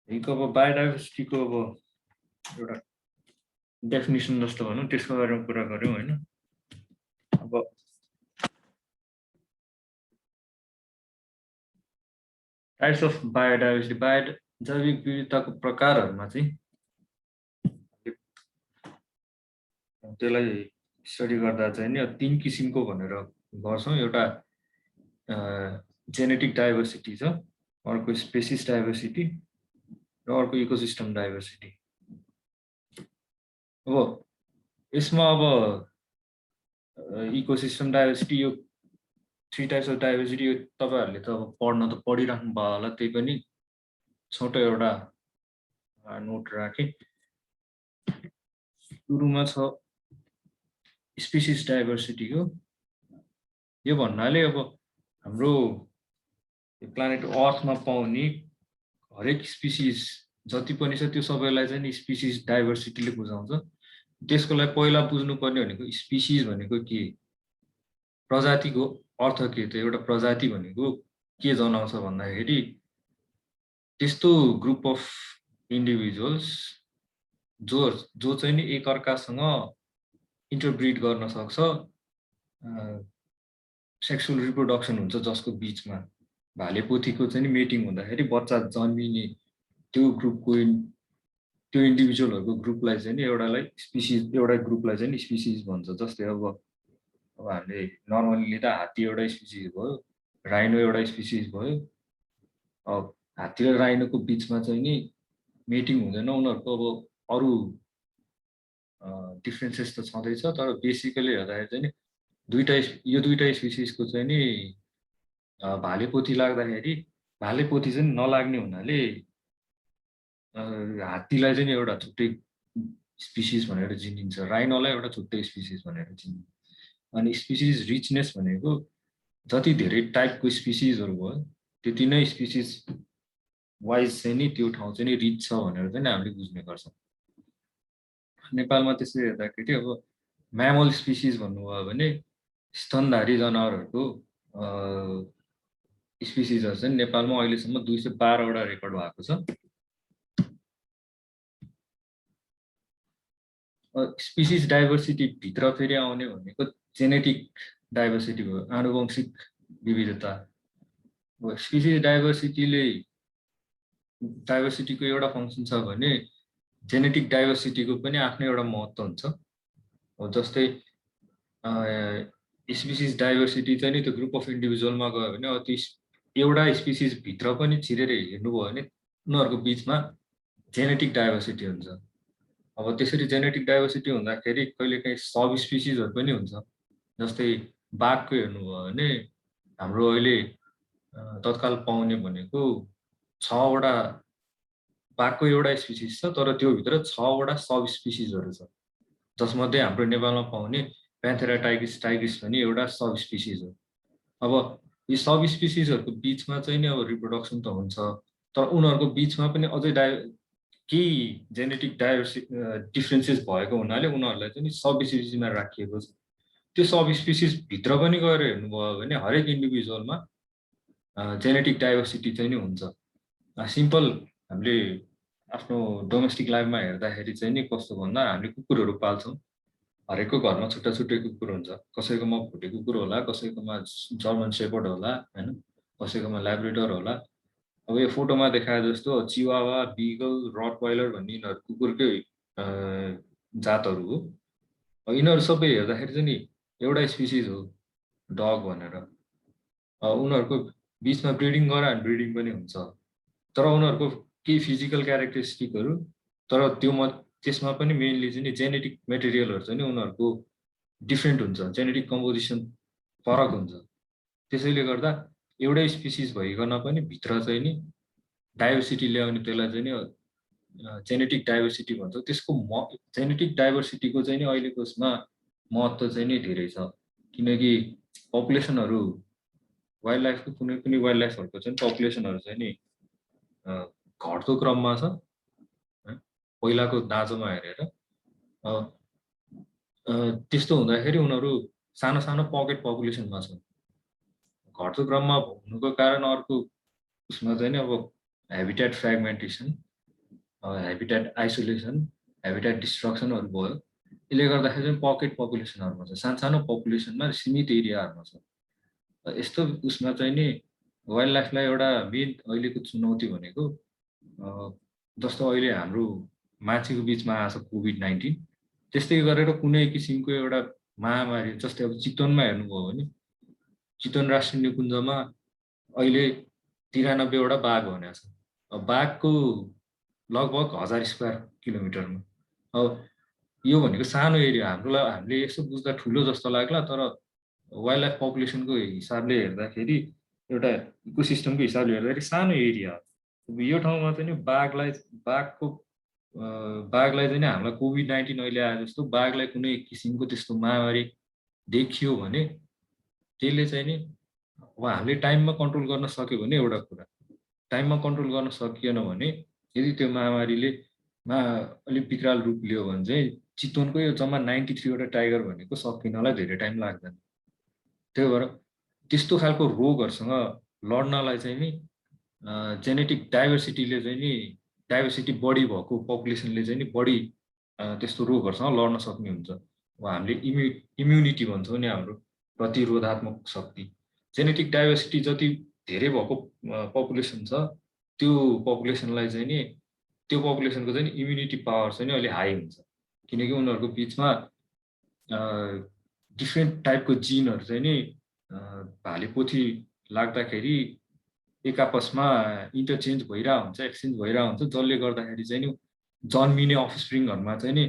यहीको अब बायोडाइभर्सिटीको अब एउटा डेफिनेसन जस्तो भनौँ त्यसको बारेमा कुरा गऱ्यौँ होइन। अब टाइप्स अफ बायोडाइभर्सिटी जैविक विविधताको प्रकारहरूमा चाहिँ त्यसलाई स्टडी गर्दा चाहिँ नि 3 किसिमको भनेर गर्छौँ। एउटा जेनेटिक डाइभर्सिटी छ, अर्को स्पेसिस डाइभर्सिटी र अर्को इकोसिस्टम डाइभर्सिटी। अब यसमा अब इकोसिस्टम डाइभर्सिटी यो 3 टाइप्स अफ डाइभर्सिटी यो तपाईहरुले त अब पढ्न त पढिराख्नु भयो होला, त्यही पनि छोटो एउटा नोट राखे। सुरुमा छ स्पिसिस डाइभर्सिटी हो। यो भन्नाले अब हाम्रो प्लानेट अर्थमा पाउने हरेक स्पिसिस जति पनि छ त्यो सबैलाई चाहिँ स्पिसिस डाइभर्सिटीले बुझाउँछ। त्यसको लागि पहिला बुझ्नुपर्ने भनेको स्पिसिस भनेको के, प्रजातिको अर्थ के, त एउटा प्रजाति भनेको के जनाउँछ भन्दाखेरि त्यस्तो ग्रुप अफ इन्डिभिजुअल्स जो चाहिँ नि एकअर्कासँग इन्टरब्रिड गर्न सक्छ, सेक्सुअल रिप्रोडक्सन हुन्छ, जसको बीचमा भाले पोथीको चाहिँ नि मेटिङ हुँदाखेरि बच्चा जन्मिने त्यो ग्रुपको त्यो इन्डिभिजुअलहरुको ग्रुपलाई चाहिँ नि एउटा ग्रुपलाई चाहिँ स्पिसिस भन्छ। जस्तै अब हामीले नर्मली लिँदा हात्ती एउटा स्पिसिस भयो, राइनो एउटा स्पिसिस भयो। अब हात्ती र राइनोको बीचमा चाहिँ नि मेटिङ हुँदैन, उनीहरुको अब अरु डिफरेन्सेस त छँदैछ, तर बेसिकली हेर्दाखेरि चाहिँ नि यो दुईटा स्पिसिसको चाहिँ नि भाले पोथी लाग्दाखेरि भाले पोथी चाहिँ नलाग्ने हुनाले हात्तीलाई चाहिँ एउटा छुट्टै स्पिसिस भनेर चिनिन्छ, राइनोलाई एउटा छुट्टै स्पिसिस भनेर चिनिन्छ। अनि स्पिसिस रिचनेस भनेको जति धेरै टाइपको स्पिसिसहरु भयो त्यति नै स्पिसिस वाइज चाहिँ नि त्यो ठाउँ चाहिँ नि रिच छ भनेर चाहिँ हामीले बुझ्ने गर्छौँ। नेपालमा त्यसै हेर्दाखेरि अब म्यामल स्पिसिस भन्नुभयो भने स्तनधारी जनावरहरुको स्पिसिसहरु चाहिँ नेपालमा अहिलेसम्म 212 वटा रेकर्ड भएको छ। स्पिसिस डाइभर्सिटी भित्र फेरि आउने भनेको जेनेटिक डाइभर्सिटी भयो, आनुवंशिक विविधता। स्पिसिस डाइभर्सिटीको एउटा फंक्सन छ भने जेनेटिक डाइभर्सिटीको पनि आफ्नै एउटा महत्त्व हुन्छ। जस्तै स्पिसिस डाइभर्सिटी चाहिँ नि त्यो ग्रुप अफ इन्डिभिजुअलमा गयो भने त्यो एउटा स्पिसिस भित्र पनि छिरेर हेर्नुभयो भने उनीहरुको बीचमा जेनेटिक डाइभर्सिटी हुन्छ। अब त्यसरी जेनेटिक डाइभर्सिटी हुँदाखेरि कहिलेकाहीँ सब स्पिसिसहरु पनि हुन्छ। जस्तै बाघको हेर्नुभयो भने हाम्रो अहिले तत्काल पाउने भनेको 6 वटा बाघको एउटा स्पिसिस छ, तर त्यो भित्र 6 वटा सब स्पिसिसहरु छ, जसमध्ये हाम्रो नेपालमा पाउने प्यान्थेरा टाइग्रिस पनि एउटा सब स्पिसिस हो। अब यी सब स्पिसिसहरुको बीचमा चाहिँ नि अब रिप्रोडक्सन त हुन्छ, तर उनीहरुको बीचमा पनि अझै केही जेनेटिक डिफरेन्सेस भएको हुनाले उनीहरुलाई चाहिँ सब स्पिसिसमा राखिएको छ। त्यो सब स्पिसिस भित्र पनि गएर हेर्नुभयो भने हरेक इन्डिभिजुअलमा जेनेटिक डाइभर्सिटी चाहिँ नि हुन्छ। सिम्पल हामीले आफ्नो डोमेस्टिक लाइफमा हेर्दाखेरि चाहिँ नि कस्तो भन्दा हामीले कुकुरहरु पाल्छौँ, हरेकको घरमा छुट्टा छुट्टै कुकुर हुन्छ। कसैकोमा भुटे कुकुर होला, कसैकोमा जर्मन शेपर्ड होला हैन, कसैकोमा ल्याब्राडोर होला। अब यो फोटोमा देखाए जस्तो चिवावा, बीगल, रटवाइलर भन्ने यिनीहरु कुकुरकै जातहरु हो। यिनीहरु सबै हेर्दाखेरि चाहिँ नि एउटा स्पिसिस हो डग भनेर। उनीहरुको बीचमा ब्रिडिङ गरायो भने ब्रिडिङ पनि हुन्छ, तर उनीहरुको केही फिजिकल क्यारेक्टरिस्टिकहरु, तर त्यसमा पनि मेनली चाहिँ नि जेनेटिक मेटेरियलहरु चाहिँ नि उनीहरुको डिफरेन्ट हुन्छ, जेनेटिक कम्पोजिसन फरक हुन्छ। त्यसैले गर्दा एउटै स्पिसिस भइकन पनि भित्र चाहिँ नि डाइभर्सिटी ल्याउने त्यसलाई चाहिँ नि जेनेटिक डाइभर्सिटी भन्छ। त्यसको जेनेटिक डाइभर्सिटीको चाहिँ नि अहिलेको उसमा महत्त्व चाहिँ नि धेरै छ, किनकि पपुलेसनहरु वाइल्ड लाइफको कुनै पनि वाइल्ड लाइफहरुको चाहिँ पपुलेसनहरु चाहिँ नि घट्दो क्रममा छ पहिलाको दाँजोमा हेरेर। त्यस्तो हुँदाखेरि उनीहरु सानो सानो पकेट पपुलेसनमा छन्। घट्दो क्रममा हुनुको कारण अर्को उसमा चाहिँ नि अब हेबिटेट फ्र्यागमेन्टेसन हेबिटेट आइसोलेसन, हेबिटेट डिस्ट्रक्सनहरू भयो। यसले गर्दाखेरि चाहिँ पकेट पपुलेसनहरूमा छ, सानसानो पपुलेसनमा सीमित एरियाहरूमा छ। यस्तो उसमा चाहिँ नि वाइल्ड लाइफलाई एउटा मेन अहिलेको चुनौती भनेको जस्तो अहिले हाम्रो मान्छेको बिचमा आएको छ कोभिड-19, त्यस्तै गरेर कुनै किसिमको एउटा महामारी, जस्तै अब चितवनमा हेर्नुभयो भने चितवन राष्ट्रिय निकुञ्जमा अहिले 93वटा बाघ भनेको छ। अब बाघको लगभग 1000 स्क्वायर किलोमिटरमा। अब यो भनेको सानो एरिया, हामीले यसो बुझ्दा ठुलो जस्तो लाग्ला, तर वाइल्ड लाइफ पपुलेसनको हिसाबले हेर्दाखेरि, एउटा इकोसिस्टमको हिसाबले हेर्दाखेरि सानो एरिया हो। यो ठाउँमा चाहिँ बाघलाई चाहिँ हामीलाई कोभिड-19 अहिले आए जस्तो बाघलाई कुनै किसिमको त्यस्तो महामारी देखियो भने त्यसले चाहिँ नि अब हामीले टाइममा कन्ट्रोल गर्न सक्यो भने एउटा कुरा, टाइममा कन्ट्रोल गर्न सकिएन भने यदि त्यो महामारीले अलिक विकराल रूप लियो भने चाहिँ चितवनको यो जम्मा 93वटा टाइगर भनेको सकिनलाई धेरै टाइम लाग्दैन। त्यही भएर त्यस्तो खालको रोगहरूसँग लड्नलाई चाहिँ नि जेनेटिक डाइभर्सिटीले चाहिँ नि डाइभर्सिटी बढी भएको पपुलेसनले चाहिँ नि बढी त्यस्तो रोगहरूसँग लड्न सक्ने हुन्छ। अब हामीले इम्युनिटी भन्छौँ नि, हाम्रो प्रतिरोधात्मक शक्ति, जेनेटिक डाइभर्सिटी जति धेरै भएको पपुलेसन छ त्यो पपुलेसनलाई चाहिँ नि त्यो पपुलेसनको चाहिँ इम्युनिटी पावर चाहिँ अहिले हाई हुन्छ, किनकि उनीहरूको बिचमा डिफ्रेन्ट टाइपको जिनहरू चाहिँ नि भालेपोथी लाग्दाखेरि एक आपसमा इन्टरचेन्ज भइरहेको हुन्छ, एक्सचेन्ज भइरहेको हुन्छ, जसले गर्दाखेरि चाहिँ नि जन्मिने अफस्प्रिङहरूमा चाहिँ नि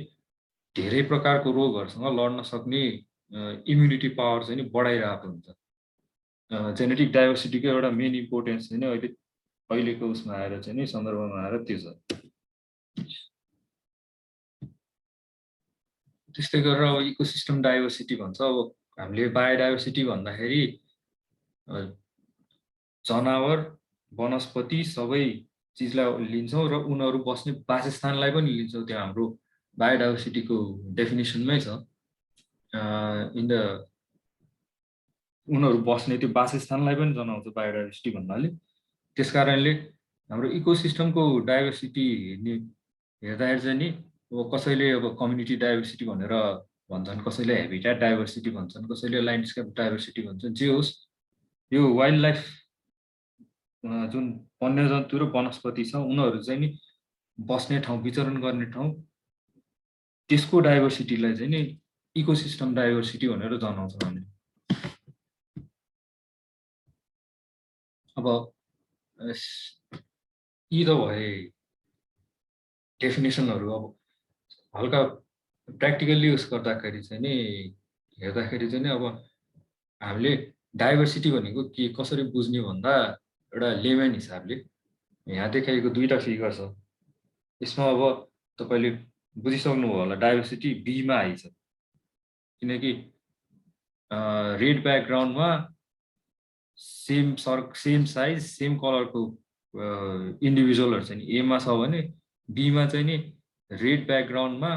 धेरै प्रकारको रोगहरूसँग लड्न सक्ने इम्युनिटी पावर चाहिँ नि बढाइरहेको हुन्छ। जेनेटिक डाइभर्सिटीको एउटा मेन इम्पोर्टेन्स चाहिँ नि अहिलेको उसमा आएर चाहिँ नि सन्दर्भमा आएर त्यो छ। त्यस्तै गरेर अब इकोसिस्टम डाइभर्सिटी भन्छ। अब हामीले बायोडाइभर्सिटी भन्दाखेरि जनावर, वनस्पति सबै चिजलाई लिन्छौँ र उनीहरू बस्ने वासस्थानलाई पनि लिन्छौँ। त्यो हाम्रो बायोडाइभर्सिटीको डेफिनेसनमै छ। उनीहरू बस्ने त्यो वासस्थानलाई पनि जनाउँछ बायोडाइभर्सिटी भन्नाले। त्यसकारणले हाम्रो इकोसिस्टमको डाइभर्सिटी हेर्दाखेरि चाहिँ नि अब कसैले अब कम्युनिटी डाइभर्सिटी भनेर भन्छन्, कसैले हेबिटेट डाइभर्सिटी भन्छन्, कसैले ल्यान्डस्केप डाइभर्सिटी भन्छन्। जे होस्, यो वाइल्ड लाइफ जुन वन्यजन्तु र वनस्पति छ उनीहरू चाहिँ नि बस्ने ठाउँ, विचरण गर्ने ठाउँ, त्यसको डाइभर्सिटीलाई चाहिँ नि इकोसिस्टम डाइभर्सिटी भनेर जनाउँछौँ हामीले। अब यी त भए डेफिनेसनहरू। अब हल्का प्र्याक्टिकल्ली युज गर्दाखेरि चाहिँ नि हेर्दाखेरि चाहिँ नि अब हामीले डाइभर्सिटी भनेको के कसरी बुझ्ने भन्दा एउटा लेमन हिसाबले यहाँ देखाइएको दुईटा फिगर छ, यसमा अब तपाईँले बुझिसक्नुभयो होला डाइभर्सिटी बीमा आइछ, किनकि रेड ब्याकग्राउन्डमा सेम साइज सेम कलरको इन्डिभिजुअलहरू चाहिँ एमा छ भने बीमा चाहिँ नि रेड ब्याकग्राउन्डमा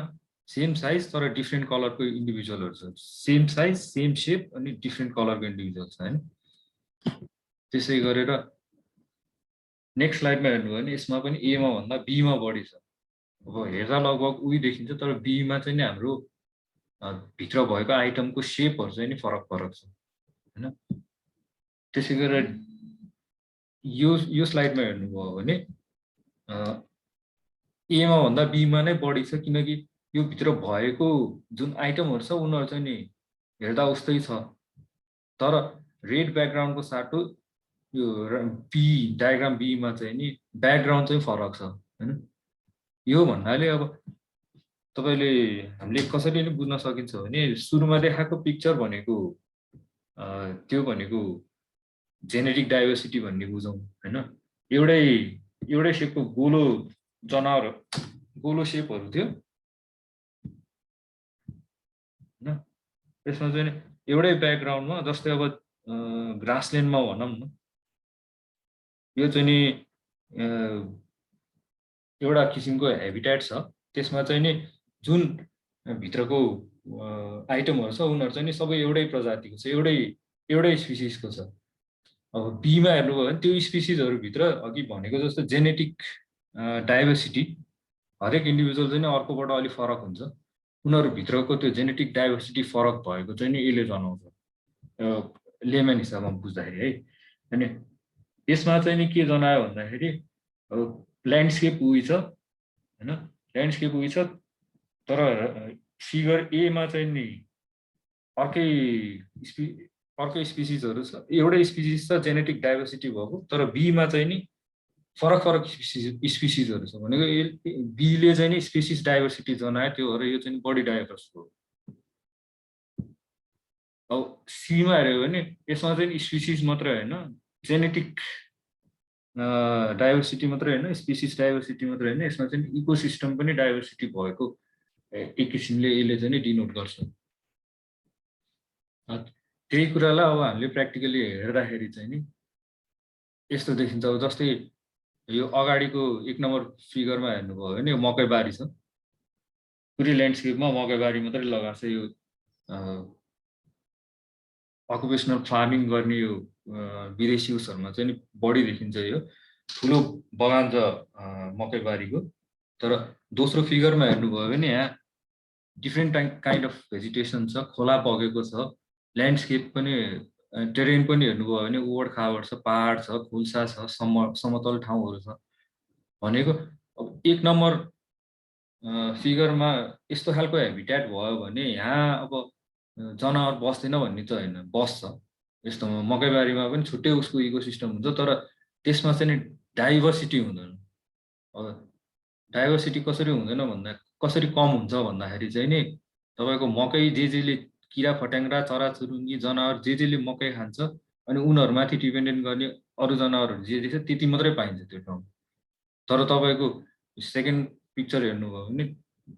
सेम साइज तर डिफ्रेन्ट कलरको इन्डिभिजुअलहरू छ, सेम साइज सेम सेप अनि डिफ्रेन्ट कलरको इन्डिभिजुअल छ होइन। त्यसै गरेर नेक्स्ट स्लाइडमा हेर्नुभयो भने यसमा पनि एमा भन्दा बीमा बढी छ। अब हेर्दा लगभग उही देखिन्छ, तर बीमा चाहिँ नि हाम्रो भित्र भएको आइटमको सेपहरू चाहिँ नि फरक छ होइन। त्यसै गरेर यो स्लाइडमा हेर्नुभयो भने एमा भन्दा बीमा नै बढी छ, किनकि यो भित्र भएको जुन आइटमहरू छ उनीहरू चाहिँ नि हेर्दा उस्तै छ, तर रेड ब्याकग्राउन्डको साटो यो बी डायग्राम बीमा चाहिँ नि ब्याकग्राउन्ड चाहिँ फरक छ होइन। यो भन्नाले अब तपाईँले हामीले कसरी नै बुझ्न सकिन्छ भने सुरुमा देखाएको पिक्चर भनेको त्यो भनेको जेनेटिक डाइभर्सिटी भन्ने बुझौँ होइन। एउटै सेपको गोलो जनावर, गोलो सेपहरू थियो होइन। यसमा चाहिँ एउटै ब्याकग्राउन्डमा, जस्तै अब ग्रासल्यान्डमा भनौँ न, यो चाहिँ नि एउटा किसिमको हेबिटेट छ, त्यसमा चाहिँ नि जुन भित्रको आइटमहरू छ उनीहरू चाहिँ नि सबै एउटै प्रजातिको छ, एउटै स्पिसिसको छ। अब बीमा हेर्नुभयो भने त्यो स्पिसिसहरूभित्र अघि भनेको जस्तो जेनेटिक डाइभर्सिटी हरेक इन्डिभिजुअल चाहिँ अर्कोबाट अलिक फरक हुन्छ। उनीहरूभित्रको त्यो जेनेटिक डाइभर्सिटी फरक भएको चाहिँ नि यसले जनाउँछ लेमन हिसाबमा बुझ्दाखेरि है। अनि यसमा चाहिँ नि के जनायो भन्दाखेरि ल्यान्डस्केप उही छ होइन, ल्यान्डस्केप उही छ, तर फिगर एमा चाहिँ नि अर्कै स्पिसिसहरू छ, एउटै स्पिसिस छ जेनेटिक डाइभर्सिटी भएको, तर बीमा चाहिँ नि फरक फरक स्पिसिसहरू छ भनेको बीले चाहिँ नि स्पिसिस डाइभर्सिटी जनायो त्यो हो र यो चाहिँ बढी डाइभर्स हो। अब सीमा हेऱ्यो भने यसमा चाहिँ स्पिसिस मात्रै होइन जेनेटिक डाइभर्सिटी मात्रै होइन स्पिसिस डाइभर्सिटी मात्रै होइन, यसमा चाहिँ इकोसिस्टम पनि डाइभर्सिटी भएको एक किसिमले यसले चाहिँ डिनोट गर्छ। त्यही कुरालाई अब हामीले प्र्याक्टिकली हेर्दाखेरि चाहिँ नि यस्तो देखिन्छ। अब जस्तै यो अगाडिको 1 नम्बर फिगरमा हेर्नुभयो भने यो मकैबारी छ, पुरै ल्यान्डस्केपमा मकैबारी मात्रै लगाएको छ। यो अकुपेसनल फार्मिङ गर्ने यो विदेशी उसहरूमा चाहिँ नि बढी देखिन्छ यो ठुलो बगान छ मकैबारीको। तर दोस्रो फिगरमा हेर्नुभयो भने यहाँ डिफ्रेन्ट काइन्ड अफ भेजिटेसन छ, खोला बगेको छ, ल्यान्डस्केप पनि टेरेन पनि हेर्नुभयो भने उबड खाबड छ, पहाड छ, खोल्सा छ, समतल ठाउँहरू छ भनेको। अब 1 नम्बर फिगरमा यस्तो खालको हेबिट्याट भयो भने यहाँ अब जनावर बस्दैन भन्ने चाहिँ होइन, बस्छ। यस्तोमा मकैबारीमा पनि छुट्टै उसको इकोसिस्टम हुन्छ, तर त्यसमा चाहिँ डाइभर्सिटी हुँदैन। अब डाइभर्सिटी कसरी हुँदैन भन्दा कसरी कम हुन्छ भन्दाखेरि चाहिँ नि तपाईँको मकै जेले किरा फट्याङ्ग्रा चराचुरुङ्गी जनावर जेले मकै खान्छ अनि उनीहरूमाथि डिपेन्डेन्ट गर्ने अरू जनावरहरू जे छ त्यति मात्रै पाइन्छ त्यो ठाउँ। तर तपाईँको सेकेन्ड पिक्चर हेर्नुभयो भने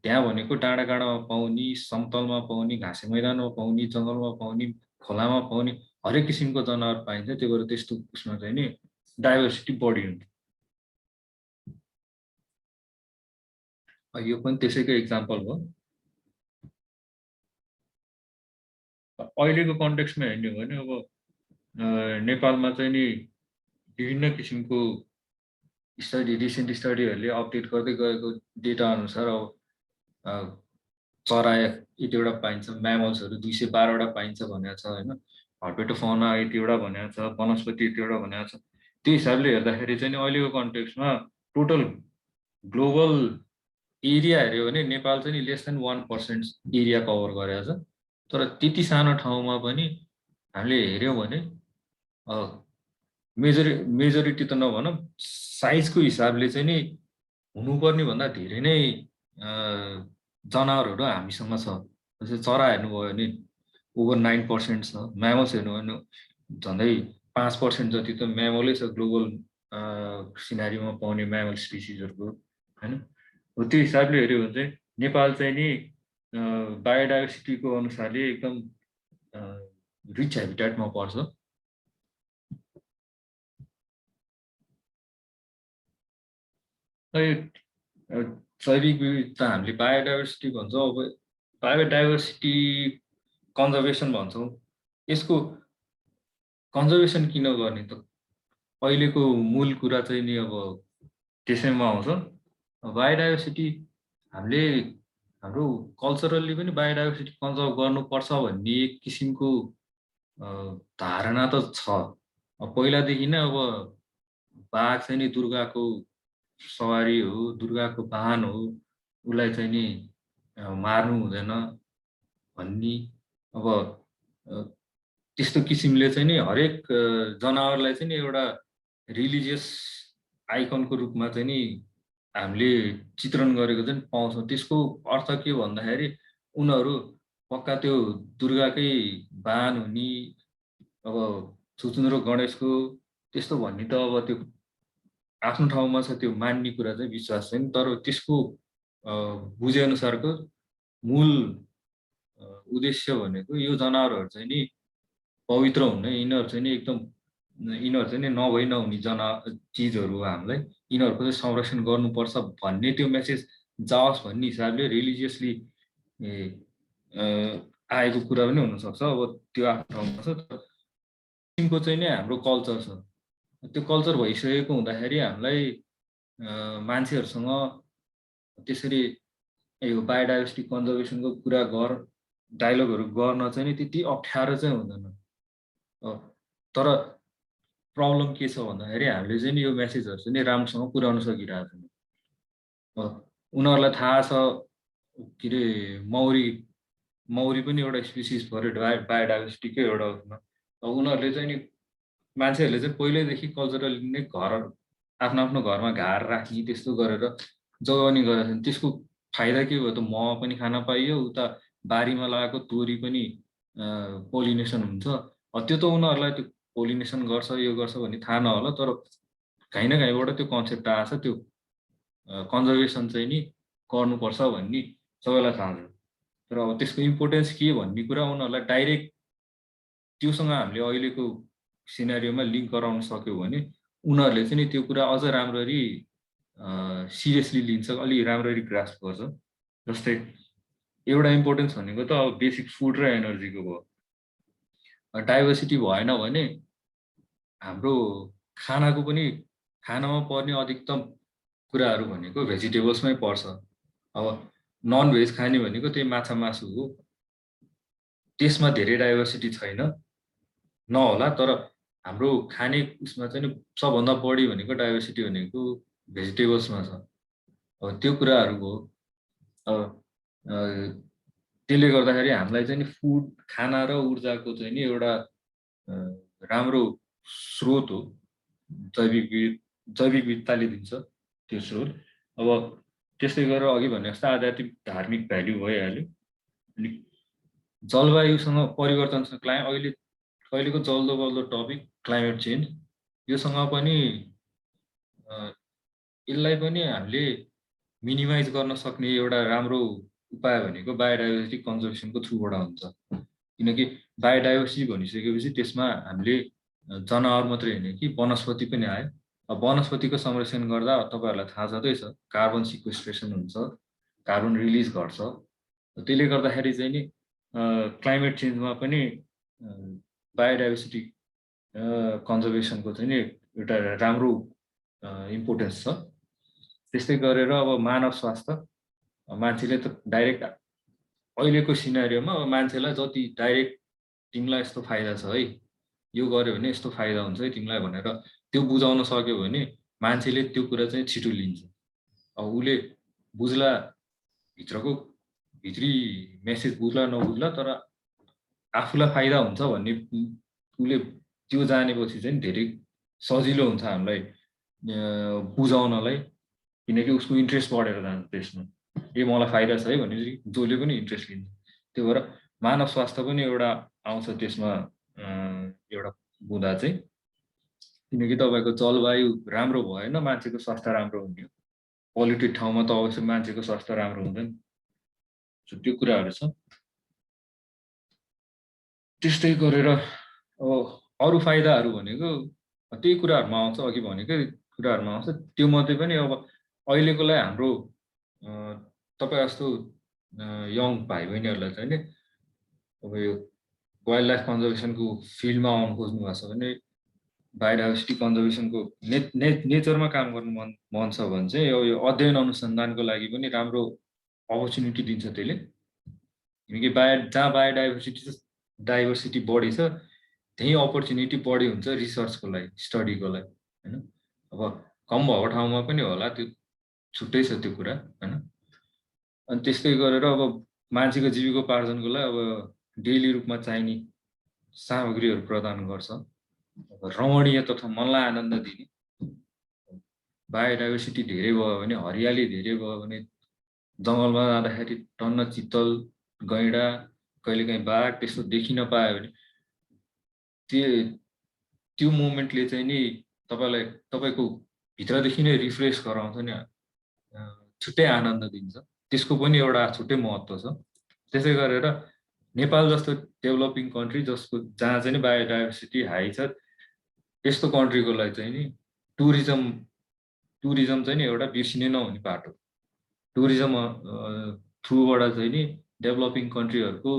त्यहाँ भनेको डाँडा काँडामा पाउने, समतलमा पाउने, घाँसे मैदानमा पाउने, जङ्गलमा पाउने, खोलामा पाउने हरेक किसिमको जनावर पाइन्छ। त्यो भएर त्यस्तो उसमा चाहिँ नि डाइभर्सिटी बढी हुन्छ। यो पनि त्यसैको एक्जाम्पल हो। अहिलेको कन्टेक्स्टमा हेर्ने हो भने अब नेपालमा चाहिँ नि विभिन्न किसिमको स्टडी रिसेन्ट स्टडीहरूले अपडेट गर्दै गएको डेटा अनुसार अब चरा यतिवटा पाइन्छ, म्यामल्सहरू 212वटा पाइन्छ भनेको छ होइन, हर्पेटो फाउना यतिवटा भनेको छ, वनस्पति यतिवटा भनेको छ। त्यो हिसाबले हेर्दाखेरि चाहिँ अहिलेको कन्टेक्स्टमा टोटल ग्लोबल एरिया हेऱ्यो भने नेपाल चाहिँ लेस देन 1% एरिया कभर गरेको छ। तर त्यति सानो ठाउँमा पनि हामीले हेऱ्यौँ भने मेजोरिटी त नभनौँ, साइजको हिसाबले चाहिँ नि हुनुपर्ने भन्दा धेरै नै जनावरहरू हामीसँग छ। जस्तै चरा हेर्नुभयो भने ओभर 9% छ, म्यामल्स हेर्नुभयो भने झन्डै 5% जति त म्यामलै छ ग्लोबल सिनारीमा पाउने म्यामल स्पिसिसहरूको होइन। हो त्यो हिसाबले हेऱ्यो भने चाहिँ नेपाल चाहिँ नि बायोडाइभर्सिटीको अनुसारले एकदम रिच हेबिट्याटमा पर्छ। जैविक विविधता हामीले बायोडाइभर्सिटी भन्छौँ। अब बायोडाइभर्सिटी कन्जर्भेसन भन्छौँ। यसको कन्जर्भेसन किन गर्ने त अहिलेको मूल कुरा चाहिँ नि अब त्यसैमा आउँछ। बायोडाइभर्सिटी हामीले हाम्रो कल्चरली पनि बायोडाइभर्सिटी कन्जर्भ गर्नुपर्छ भन्ने एक किसिमको धारणा त छ। पहिलादेखि नै अब बाघ चाहिँ नि दुर्गाको सवारी हो, दुर्गाको वाहन हो, उसलाई चाहिँ नि मार्नु हुँदैन भन्ने अब त्यस्तो किसिमले चाहिँ नि हरेक जनावरलाई चाहिँ नि एउटा रिलिजियस आइकनको रूपमा चाहिँ नि हामीले चित्रण गरेको चाहिँ पाउँछौँ। त्यसको अर्थ के भन्दाखेरि उनीहरू पक्का त्यो दुर्गाकै वाहन हुने, अब छुचुन्द्रो गणेशको त्यस्तो भन्ने त अब त्यो आफ्नो ठाउँमा छ, त्यो मान्ने कुरा चाहिँ विश्वास छैन। तर त्यसको बुझेअनुसारको मूल उद्देश्य भनेको यो जनावरहरू चाहिँ नि पवित्र हुने, यिनीहरू चाहिँ नि एकदम यिनीहरू चाहिँ नि नभई नहुने चिजहरू हो, हामीलाई यिनीहरूको चाहिँ संरक्षण गर्नुपर्छ भन्ने त्यो मेसेज जाओस् भन्ने हिसाबले रिलिजियसली आएको कुरा पनि हुनसक्छ। अब त्यो आफ्नो ठाउँमा छ, तर किसिमको चाहिँ नि हाम्रो कल्चर छ। त्यो कल्चर भइसकेको हुँदाखेरि हामीलाई मान्छेहरूसँग त्यसरी यो बायोडाइभर्सिटी कन्जर्भेसनको कुरा डायलगहरू गर्न चाहिँ नि त्यति अप्ठ्यारो चाहिँ हुँदैन। तर प्रब्लम के छ भन्दाखेरि हामीले चाहिँ नि यो मेसेजहरू चाहिँ नि राम्रोसँग पुर्याउन सकिरहेको छैन। उनीहरूलाई थाहा छ के अरे मौरी पनि एउटा स्पिसिस पऱ्यो बायोडाइभर्सिटीकै एउटा उसमा। उनीहरूले चाहिँ नि मान्छेहरूले चाहिँ पहिल्यैदेखि कल्चरली नै आफ्नो आफ्नो घरमा घार राख्ने त्यस्तो गरेर जोगाउने गरेका छन्। त्यसको फाइदा के भयो त, मह पनि खान पाइयो, उता बारीमा लगाएको तोरी पनि पोलिनेसन हुन्छ। त्यो त उनीहरूलाई त्यो पोलिनेसन गर्छ यो गर्छ भन्ने थाहा नहोला, तर काहीँ न काहीँबाट त्यो कन्सेप्ट आएछ, त्यो कन्जर्भेसन चाहिँ नि गर्नुपर्छ भन्ने सबैलाई थाहा छ। तर अब त्यसको इम्पोर्टेन्स के भन्ने कुरा उनीहरूलाई डाइरेक्ट त्योसँग हामीले अहिलेको सिनारियोमा लिङ्क गराउन सक्यो भने उनीहरूले चाहिँ नि त्यो कुरा अझ राम्ररी सिरियसली लिन्छ, अलि राम्ररी ग्रास्प गर्छ। जस्तै एउटा इम्पोर्टेन्स भनेको त अब बेसिक फुड र एनर्जीको भयो। डाइभर्सिटी भएन भने हाम्रो खानामा पर्ने अधिकतम कुराहरू भनेको भेजिटेबल्समै पर्छ। अब नन भेज खाने भनेको त्यही माछा मासु हो, त्यसमा धेरै डाइभर्सिटी छैन नहोला, तर हाम्रो खाने उसमा चाहिँ सबभन्दा बढी भनेको डाइभर्सिटी भनेको भेजिटेबल्समा छ। अब त्यो कुराहरू भयो। त्यसले गर्दाखेरि हामीलाई चाहिँ नि फुड, खाना र ऊर्जाको चाहिँ नि एउटा राम्रो स्रोत हो। जैविक विविधताले दिन्छ त्यो स्रोत। अब त्यस्तै गरेर अघि भने जस्तो आध्यात्मिक धार्मिक भ्याल्यु भइहाल्यो। अनि जलवायुसँग परिवर्तनसँग अहिलेको जल्दो बल्दो टपिक क्लाइमेट चेन्ज, योसँग पनि यसलाई पनि हामीले मिनिमाइज गर्न सक्ने एउटा राम्रो उपाय भनेको बायोडाइभर्सिटी कन्जर्भेसनको थ्रुबाट हुन्छ। किनकि बायोडाइभर्सिटी भनिसकेपछि त्यसमा हामीले जनावर मात्रै होइन कि वनस्पति पनि आयो। अब वनस्पतिको संरक्षण गर्दा तपाईँहरूलाई थाहा छँदैछ कार्बन सिक्वेस्ट्रेसन हुन्छ, कार्बन रिलिज घट्छ। त्यसले गर्दाखेरि चाहिँ नि क्लाइमेट चेन्जमा पनि बायोडाइभर्सिटी कन्जर्भेसनको चाहिँ नि एउटा राम्रो इम्पोर्टेन्स छ। त्यस्तै गरेर अब मानव स्वास्थ्य, मान्छेले त डाइरेक्ट अहिलेको सिनारियोमा अब मान्छेलाई जति डाइरेक्ट तिमीलाई यस्तो फाइदा छ है, यो गर्यो भने यस्तो फाइदा हुन्छ है तिमीलाई भनेर त्यो बुझाउन सक्यो भने मान्छेले त्यो कुरा चाहिँ छिटो लिन्छ। अब उसले बुझ्ला, भित्री मेसेज बुझ्ला नबुझ्ला, तर आफूलाई फाइदा हुन्छ भन्ने उसले त्यो जानेपछि चाहिँ धेरै सजिलो हुन्छ हामीलाई बुझाउनलाई, किनकि उसको इन्ट्रेस्ट बढेर जान्छ त्यसमा। मलाई फाइदा छ है भने जसले पनि इन्ट्रेस्ट लिन्छ। त्यो भएर मानव स्वास्थ्य पनि एउटा आउँछ त्यसमा एउटा बुँदा चाहिँ, किनकि तपाईँको जलवायु राम्रो भएन मान्छेको स्वास्थ्य राम्रो हुने हो। पोल्युटेड ठाउँमा त अवश्य मान्छेको स्वास्थ्य राम्रो हुँदैन। त्यो कुराहरू छ। त्यस्तै गरेर अब अरू फाइदाहरू भनेको त्यही कुराहरूमा आउँछ, अघि भनेकै कुराहरूमा आउँछ। त्यो मध्ये पनि अब अहिलेकोलाई हाम्रो तपाईँ जस्तो यङ भाइ बहिनीहरूलाई चाहिँ नि अब यो वाइल्ड लाइफ कन्जर्भेसनको फिल्डमा आउनु खोज्नु भएको छ भने बायोडाइभर्सिटी कन्जर्भेसनको नेचरमा काम गर्नु मन छ भने चाहिँ यो अध्ययन अनुसन्धानको लागि पनि राम्रो अपर्च्युनिटी दिन्छ त्यसले। किनकि जहाँ बायोडाइभर्सिटी बढी छ त्यही अपर्च्युनिटी बढी हुन्छ रिसर्चको लागि, स्टडीको लागि होइन। अब कम भएको ठाउँमा पनि होला, त्यो छुट्टै छ त्यो कुरा होइन। अनि त्यस्तै गरेर अब मान्छेको जीविकोपार्जनको लागि अब डेली रूपमा चाहिने सामग्रीहरू प्रदान गर्छ। रमणीय तथा मनलाई आनन्द दिने बायोडाइभर्सिटी धेरै भयो भने, हरियाली धेरै भयो भने, जङ्गलमा जाँदाखेरि टन्न चित्तल, गैँडा, कहिलेकाहीँ बाघ त्यस्तो देखिन पायो भने त्यो मोमेन्टले चाहिँ नि तपाईँको भित्रदेखि नै रिफ्रेस गराउँछ नि, छुट्टै आनन्द दिन्छ। त्यसको पनि एउटा छुट्टै महत्त्व छ। त्यसै गरेर नेपाल जस्तो डेभलपिङ कन्ट्री जहाँ चाहिँ नि बायोडाइभर्सिटी हाई छ, यस्तो कन्ट्रीको लागि चाहिँ नि टुरिज्म चाहिँ नि एउटा बिर्सिनै नहुने बाटो। टुरिज्म थ्रुबाट चाहिँ नि डेभलपिङ कन्ट्रीहरूको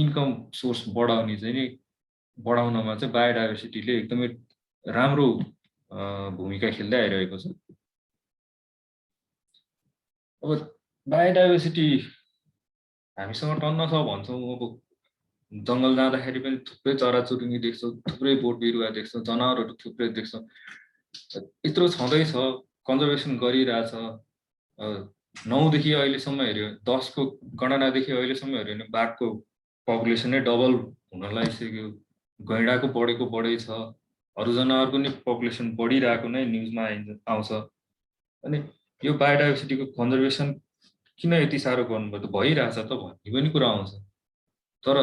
इन्कम सोर्स बढाउनमा चाहिँ बायोडाइभर्सिटीले एकदमै राम्रो भूमिका खेल्दै आइरहेको छ। अब बायोडाइभर्सिटी हामीसँग टन्न छ भन्छौँ। अब जङ्गल जाँदाखेरि पनि थुप्रै चराचुरुङ्गी देख्छौँ, थुप्रै बोट बिरुवा देख्छौँ, जनावरहरू थुप्रै देख्छौँ। यत्रो छँदैछ, कन्जर्भेसन गरिरहेछ। 9देखि अहिलेसम्म हेऱ्यो, 10को गणनादेखि अहिलेसम्म हेऱ्यो भने बाघको पपुलेसनै डबल हुन लागिसक्यो। गैँडाको बढेको बढै छ, अरू जनावरको नि पपुलेसन बढिरहेको नै न्युजमा आउँछ। अनि यो बायोडाइभर्सिटीको कन्जर्भेसन किन यति साह्रो गर्नुपर्छ, भइरहेछ त भन्ने पनि कुरा आउँछ। तर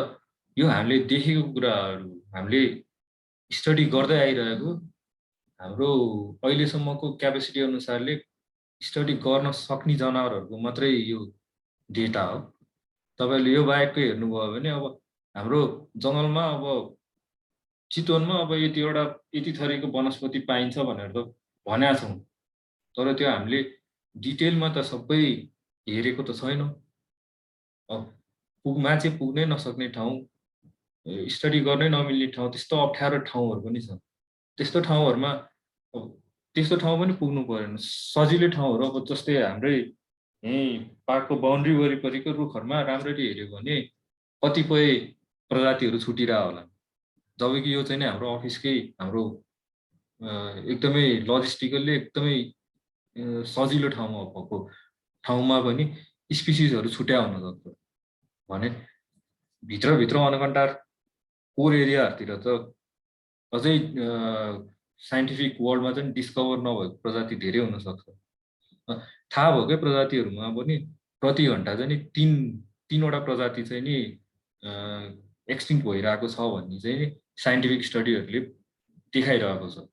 यो हामीले देखेको कुराहरू, हामीले स्टडी गर्दै आइरहेको, हाम्रो अहिलेसम्मको क्यापेसिटी अनुसारले स्टडी गर्न सक्ने जनावरहरूको मात्रै यो डेटा हो। तपाईँले यो बाहेककै हेर्नुभयो भने अब हाम्रो जङ्गलमा अब चितवनमा अब यति थरीको वनस्पति पाइन्छ भनेर त भनेका छौँ। तर त्यो हामीले डिटेलमा त सबै हेरेको त छैनौँ। अब मान्छे पुग्नै नसक्ने ठाउँ, स्टडी गर्नै नमिल्ने ठाउँ, त्यस्तो अप्ठ्यारो ठाउँहरू पनि छ। त्यस्तो ठाउँहरूमा अब त्यस्तो ठाउँ पनि पुग्नु परेन। सजिलो ठाउँहरू अब जस्तै हाम्रै यहीँ पार्कको बाउन्ड्री वरिपरिको रुखहरूमा राम्ररी हेऱ्यो भने कतिपय प्रजातिहरू छुटिरह होला। जबकि यो चाहिँ नि हाम्रो अफिसकै हाम्रो एकदमै लजिस्टिकल्ली एकदमै सजिलो ठाउँमा भएको ठाउँमा पनि स्पिसिसहरू छुट्या हुन सक्छ भने भित्रभित्र अनकन्टार कोर एरियाहरूतिर त अझै साइन्टिफिक वर्ल्डमा चाहिँ डिस्कभर नभएको प्रजाति धेरै हुनसक्छ। थाहा भएकै प्रजातिहरूमा पनि प्रति घन्टा चाहिँ नि तीनवटा प्रजाति चाहिँ नि एक्सटिङ्क्ट भइरहेको छ भन्ने चाहिँ नि साइन्टिफिक स्टडीहरूले देखाइरहेको छ।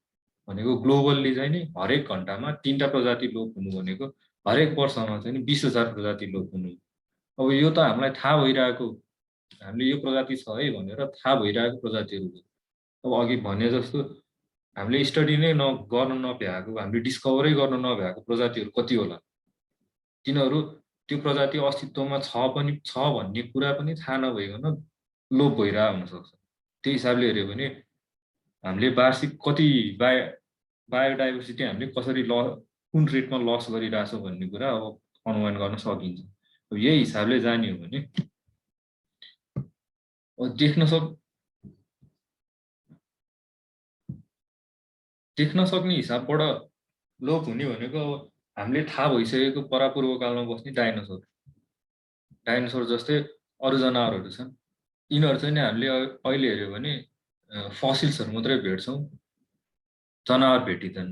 भनेको ग्लोबल्ली चाहिँ नि हरेक घन्टामा 3टा प्रजाति लोप हुनु भनेको हरेक वर्षमा चाहिँ नि 20,000 प्रजाति लोप हुनु। अब यो त हामीलाई थाहा भइरहेको, हामीले यो प्रजाति छ है भनेर थाहा भइरहेको प्रजातिहरू हो। अब अघि भने जस्तो हामीले स्टडी नै गर्न नभ्याएको, हामीले डिस्कभरै गर्न नभ्याएको प्रजातिहरू कति होला। तिनीहरू त्यो प्रजाति अस्तित्वमा छ भन्ने कुरा पनि थाहा नभइकन लोप भइरहेको हुनसक्छ। त्यही हिसाबले हेऱ्यो भने हामीले वार्षिक कति बायोडाइभर्सिटी हामीले कसरी कुन रेटमा लस गरिरहेछौँ भन्ने कुरा अब अनुमान गर्न सकिन्छ। अब यही हिसाबले जाने हो भने देख्न सक्ने हिसाबबाट लोप हुने भनेको हामीले थाहा भइसकेको परापूर्वकालमा बस्ने डाइनोसर जस्तै अरू जनावरहरू छन्। यिनीहरू चाहिँ नि हामीले अहिले हेऱ्यो भने फसिल्सहरू मात्रै भेट्छौँ, जनावर भेटिँदैन।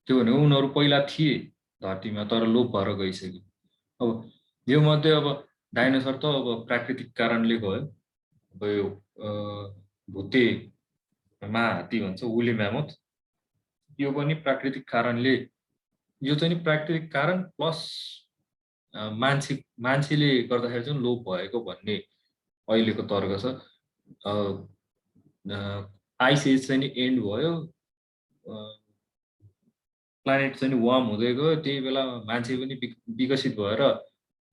त्यो भनेको उनीहरू पहिला थिए धरतीमा तर लोप भएर गइसक्यो। अब यो मध्ये अब डाइनोसर त अब प्राकृतिक कारणले गयो। अब यो भुते महाहात्ती भन्छ, वुली म्यामथ, यो पनि प्राकृतिक कारणले, यो चाहिँ नि प्राकृतिक कारण प्लस मान्छेले गर्दाखेरि चाहिँ लोप भएको भन्ने अहिलेको तर्क छ। आइस एज चाहिँ नि एन्ड भयो, प्लानेट चाहिँ नि वार्म हुँदै गयो, त्यही बेला मान्छे पनि विकसित भएर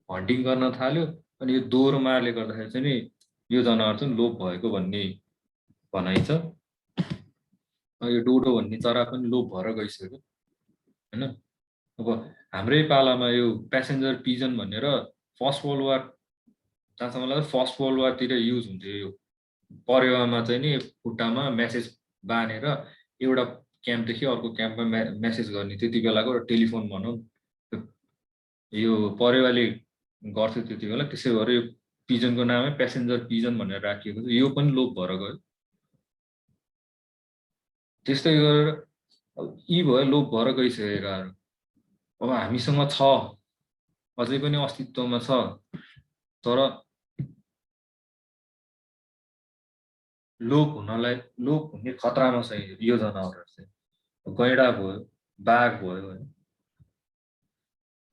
हन्टिङ गर्न थाल्यो। अनि यो दोहोरो मारले गर्दाखेरि चाहिँ नि यो जनावर चाहिँ लोप भएको भन्ने भनाइ छ। यो डोडो भन्ने चरा पनि लोप भएर गइसक्यो होइन। अब हाम्रै पालामा यो प्यासेन्जर पिजन भनेर फर्स्ट वर्ल्ड वार, जहाँसम्म लाग्छ फर्स्ट वर्ल्ड वारतिर युज हुन्थ्यो। यो परेवामा चाहिँ नि खुट्टामा मेसेज बाँधेर एउटा क्याम्पदेखि अर्को क्याम्पमा मेसेज गर्ने, त्यति बेलाको टेलिफोन भनौँ, यो परेवाले गर्थ्यो त्यति बेला। त्यसै भएर यो पिजनको नामै प्यासेन्जर पिजन भनेर राखिएको छ। यो पनि लोप भएर गयो। त्यस्तै गरेर यी भयो लोप भएर गइसकेकाहरू। अब हामीसँग छ, अझै पनि अस्तित्वमा छ, तर लोप हुने खतरामा छ यो जनावरहरू चाहिँ। गैँडा भयो, बाघ भयो,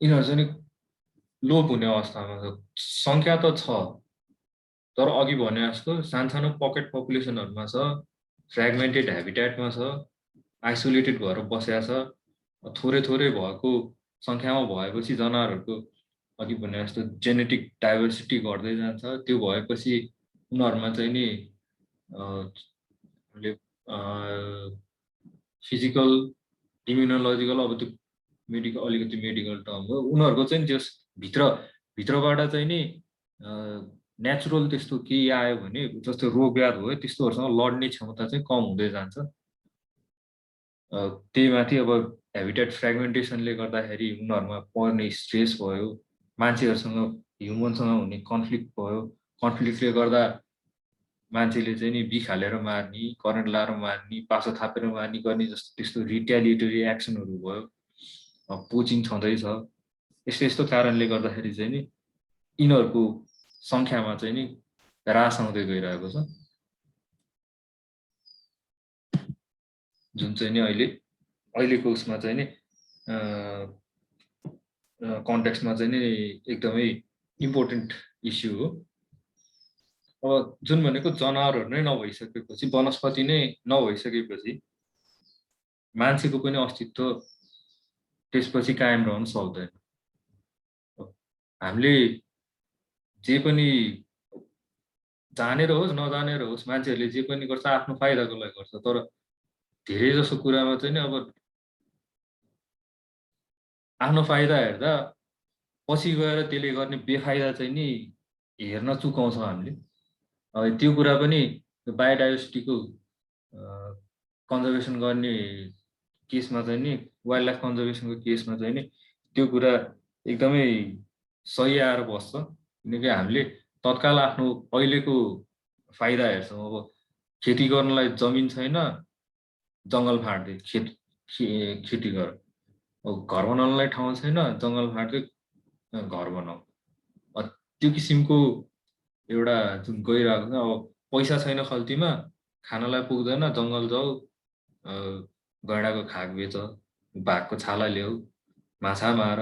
यिनीहरू चाहिँ लोप हुने अवस्थामा छ। सङ्ख्या त छ तर अघि भने जस्तो सानसानो पकेट पपुलेसनहरूमा छ, फ्रेगमेन्टेड हेबिटेटमा छ, आइसोलेटेड भएर बसेको छ। थोरै थोरै भएको सङ्ख्यामा भएपछि जनावरहरूको अघि भने जस्तो जेनेटिक डाइभर्सिटी घट्दै जान्छ। त्यो भएपछि उनीहरूमा चाहिँ नि फिजिकल, इम्युनोलोजिकल, अब त्यो अलिकति मेडिकल टर्म हो, उनीहरूको चाहिँ भित्रबाट चाहिँ नि नेचुरल त्यस्तो केही आयो भने जस्तो रोग व्याध भयो त्यस्तोहरूसँग लड्ने क्षमता चाहिँ कम हुँदै जान्छ। त्यही माथि अब हेबिटेट फ्रेगमेन्टेसनले गर्दाखेरि उनीहरूमा पर्ने स्ट्रेस भयो, मान्छेहरूसँग ह्युमनसँग हुने कन्फ्लिक्ट भयो, कन्फ्लिक्टले गर्दा मान्छेले चाहिँ नि बिख हालेर मार्ने, करेन्ट लाएर मार्ने, पासो थापेर मार्ने गर्ने जस्तो त्यस्तो रिट्यालिएटरी एक्सनहरू भयो, पोचिङ छँदैछ। यस्तो यस्तो कारणले गर्दाखेरि चाहिँ नि यिनीहरूको सङ्ख्यामा चाहिँ नि ह्रास आउँदै गइरहेको छ, जुन चाहिँ नि अहिलेको उसमा चाहिँ नि कन्टेक्स्टमा चाहिँ नि एकदमै इम्पोर्टेन्ट इस्यु हो। अब जुन भनेको जनावरहरू नै नभइसकेपछि, वनस्पति नै नभइसकेपछि मान्छेको पनि अस्तित्व त्यसपछि कायम रहन सक्दैन। हामीले जे पनि जानेर होस् नजानेर होस् मान्छेहरूले जे पनि गर्छ आफ्नो फाइदाको लागि गर्छ, तर धेरै जसो कुरामा चाहिँ नि अब आफ्नो फाइदा हेर्दा पछि गएर त्यसले गर्ने बेफाइदा चाहिँ नि हेर्न चुकाउँछौँ हामीले। त्यो कुरा पनि बायोडाइभर्सिटीको कन्जर्भेसन गर्ने केसमा चाहिँ नि, वाइल्ड लाइफ कन्जर्भेसनको केसमा चाहिँ नि त्यो कुरा एकदमै सही आएर बस्छ, किनकि हामीले तत्काल आफ्नो अहिलेको फाइदा हेर्छौँ। अब खेती गर्नलाई जमिन छैन, जङ्गल फाट्दै खेती गर। अब घर बनाउनलाई ठाउँ छैन, जङ्गल फाट्दै घर बनाऊ। त्यो किसिमको एउटा जुन गइरहेको छ। अब पैसा छैन खल्तीमा, खानलाई पुग्दैन, जङ्गल जाऊ, गैँडाको खाग बेच, बाघको छाला ल्याऊ, माछा मार।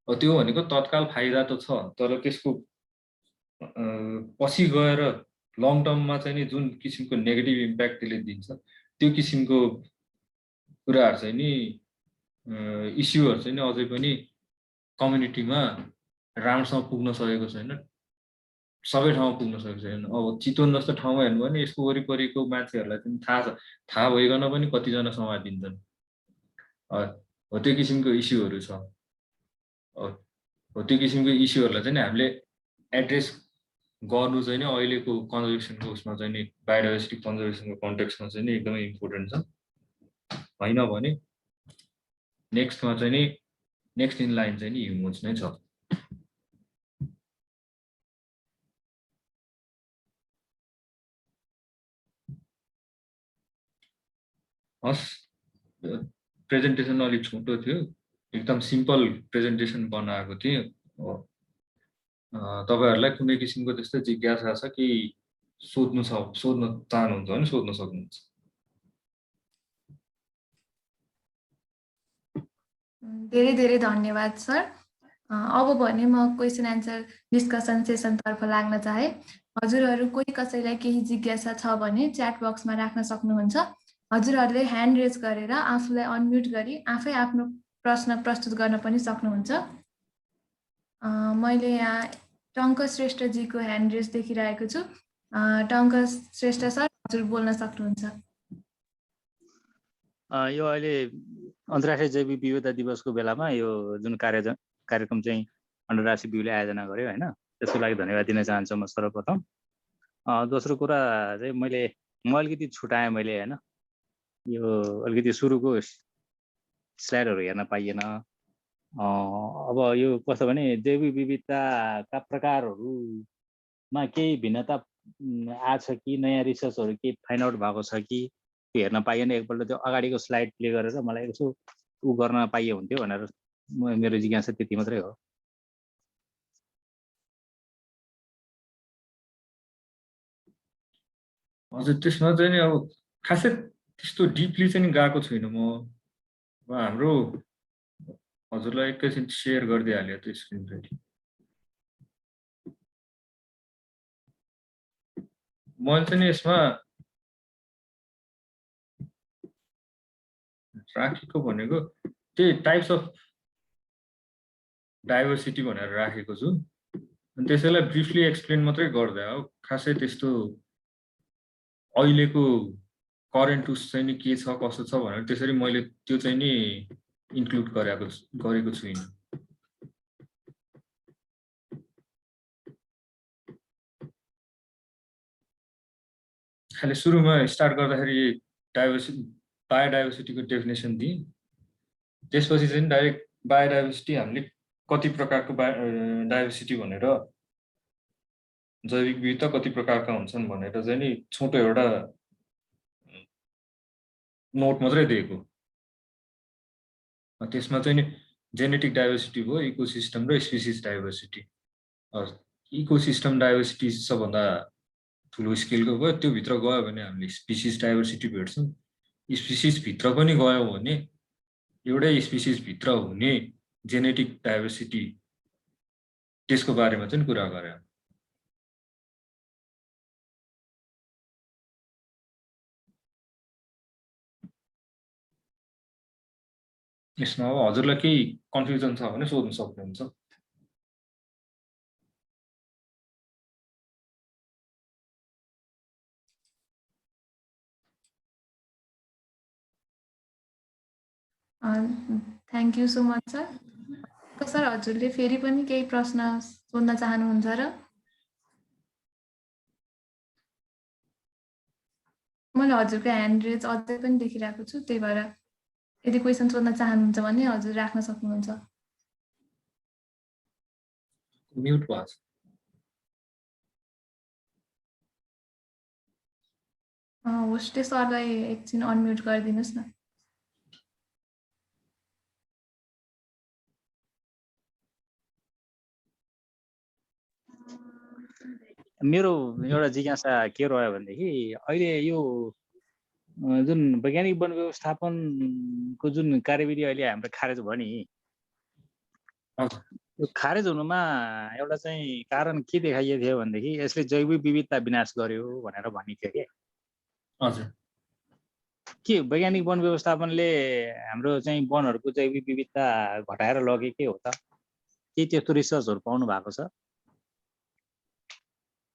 त्यो भनेको तत्काल फाइदा त छ, तर त्यसको पछि गएर लङ टर्ममा चाहिँ नि जुन किसिमको नेगेटिभ इम्प्याक्ट त्यसले दिन्छ, त्यो किसिमको कुराहरू चाहिँ नि इस्युहरू चाहिँ नि अझै पनि कम्युनिटीमा राम्रोसँग पुग्न सकेको छैन, सबै ठाउँमा पुग्न सकेको छैन। अब चितवन जस्तो ठाउँमा हेर्नु भने यसको वरिपरिको मान्छेहरूलाई पनि थाहा छ, थाहा भइकन पनि कतिजना समातिन्छन्। हो त्यो किसिमको इस्युहरू छ। हो त्यो किसिमको इस्युहरूलाई चाहिँ हामीले एड्रेस गर्नु चाहिँ नि अहिलेको कन्जर्भेसनको उसमा चाहिँ नि, बायोडाइभर्सिटी कन्जर्भेसनको कन्टेक्स्टमा चाहिँ नि एकदमै इम्पोर्टेन्ट छ। होइन भने नेक्स्टमा चाहिँ नि नेक्स्ट इन लाइन चाहिँ नि ह्युमन्स नै छ। हस्, प्रेजेन्टेसन अलिक छोटो थियो, एकदम सिम्पल प्रेजेन्टेसन बनाएको थिएँ। तपाईँहरूलाई कुनै किसिमको त्यस्तै जिज्ञासा छ कि सोध्न चाहनुहुन्छ भने सोध्न सक्नुहुन्छ। धेरै धेरै धन्यवाद सर। अब भने म क्वेसन एन्सर डिस्कसन सेसनतर्फ लाग्न चाहे। हजुरहरू कोही कसैलाई केही जिज्ञासा छ भने च्याट बक्समा राख्न सक्नुहुन्छ। हजुरहरूले ह्यान्ड रेज गरेर आफूलाई अनम्युट गरी आफै आफ्नो प्रश्न प्रस्तुत गर्न पनि सक्नुहुन्छ। मैले यहाँ टङ्क श्रेष्ठजीको ह्यान्ड रेज देखिरहेको छु। टङ्क श्रेष्ठ सर, हजुर बोल्न सक्नुहुन्छ। यो अहिले अन्तर्राष्ट्रिय जैव विविधता दिवसको बेलामा यो जुन कार्यक्रम चाहिँ अन्तर्राष्ट्रिय विवले आयोजना गर्यो होइन, त्यसको लागि धन्यवाद दिन चाहन्छु म सर्वप्रथम। दोस्रो कुरा चाहिँ म अलिकति छुटाएँ मैले होइन, यो अलिकति सुरुको स्लाइडहरू हेर्न पाइएन। अब यो कस्तो भने जैव विविधताका प्रकारहरूमा केही भिन्नता आछ कि, नयाँ रिसर्चहरू केही फाइन्ड आउट भएको छ कि, त्यो हेर्न पाइएन। एकपल्ट त्यो अगाडिको स्लाइड प्ले गरेर मलाई यसो गर्न पाइए हुन्थ्यो भनेर मेरो जिज्ञासा त्यति मात्रै हो। हजुर, त्यसमा चाहिँ नि अब खासै त्यस्तो डिपली चाहिँ नि गएको छुइनँ म। हाम्रो हजुरलाई एकैछिन सेयर गरिदिइहाल्यो त्यो स्क्रिन रेडी। मैले चाहिँ नि यसमा राखेको भनेको त्यही टाइप्स अफ डाइभर्सिटी भनेर राखेको छु, अनि त्यसैलाई ब्रिफली एक्सप्लेन मात्रै गर्दै हो। खासै त्यस्तो अहिलेको करेन्ट उस चाहिँ नि के छ कसो छ भनेर त्यसरी मैले त्यो चाहिँ नि इन्क्लुड गरेको छुइनँ। खालि सुरुमा स्टार्ट गर्दाखेरि बायोडाइभर्सिटीको डेफिनेसन दिएँ, त्यसपछि चाहिँ डाइरेक्ट बायोडाइभर्सिटी हामीले कति प्रकारको डाइभर्सिटी भनेर, जैविक विविधता कति प्रकारका हुन्छन् भनेर चाहिँ नि छोटो एउटा नोट मात्रै दिएको। त्यसमा चाहिँ नि जेनेटिक डाइभर्सिटी भयो, इकोसिस्टम र स्पिसिस डाइभर्सिटी। इकोसिस्टम डाइभर्सिटी सबभन्दा ठुलो स्केलको भयो, त्यो भित्र गयो भने हामीले स्पिसिस डाइभर्सिटी भेट्छौँ। स्पिसिस भित्र पनि गयो भने एउटै स्पिसिस भित्र हुने जेनेटिक डाइभर्सिटी, त्यसको बारेमा चाहिँ कुरा गरे। यसमा अब हजुरलाई केही कन्फ्युजन छ भने सोध्न सक्नुहुन्छ। Thank you so much sir. Sir हजुरले फेरि पनि केही प्रश्न सोध्न चाहनुहुन्छ र? मैले हजुरको ह्यान्ड रेज अझै पनि देखिरहेको छु, त्यही भएर यदि क्वेसन सोध्न चाहनुहुन्छ भने हजुर राख्न सक्नुहुन्छ। म्युट भएको छ। होस्टे सरलाई एकछिन अनम्युट गरिदिनुहोस् न। मेरो एउटा जिज्ञासा के रह्यो भनेदेखि अहिले यो जुन वैज्ञानिक वन व्यवस्थापनको जुन कार्यविधि अहिले हाम्रो खारेज भयो नि, यो खारेज हुनुमा एउटा चाहिँ कारण के देखाइएको थियो भनेदेखि यसले जैविक विविधता विनाश गर्यो भनेर भनिएको थियो हजुर। के वैज्ञानिक वन व्यवस्थापनले हाम्रो चाहिँ वनहरूको जैविक विविधता घटाएर लगे के हो त? के त्यस्तो रिसर्चहरू पाउनु भएको छ?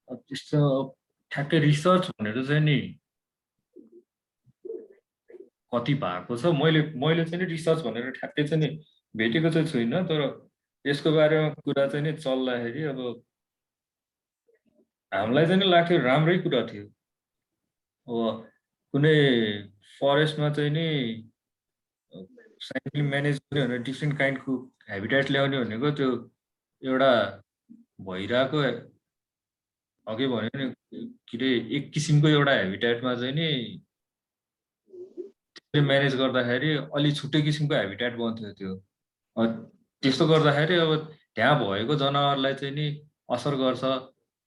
त्यस्तो ठ्याक्कै रिसर्च भनेर चाहिँ नि कति भएको छ, मैले चाहिँ नि रिसर्च भनेर ठ्याक्कै चाहिँ नि भेटेको चाहिँ छुइनँ। तर यसको बारेमा कुरा चाहिँ नि चल्दाखेरि अब हामीलाई चाहिँ नि लाग्थ्यो राम्रै कुरा थियो। अब कुनै फरेस्टमा चाहिँ नि साइन्टिफिकली म्यानेज गर्ने भनेर डिफ्रेन्ट काइन्डको हेबिटेट ल्याउने भनेको त्यो एउटा भइरहेको अघि भन्यो नि के अरे एक किसिमको एउटा हेबिटेटमा चाहिँ नि म्यानेज गर्दाखेरि अलि छुट्टै किसिमको हेबिटेट बन्थ्यो त्यो। त्यस्तो गर्दाखेरि अब त्यहाँ भएको जनावरलाई चाहिँ नि असर गर्छ।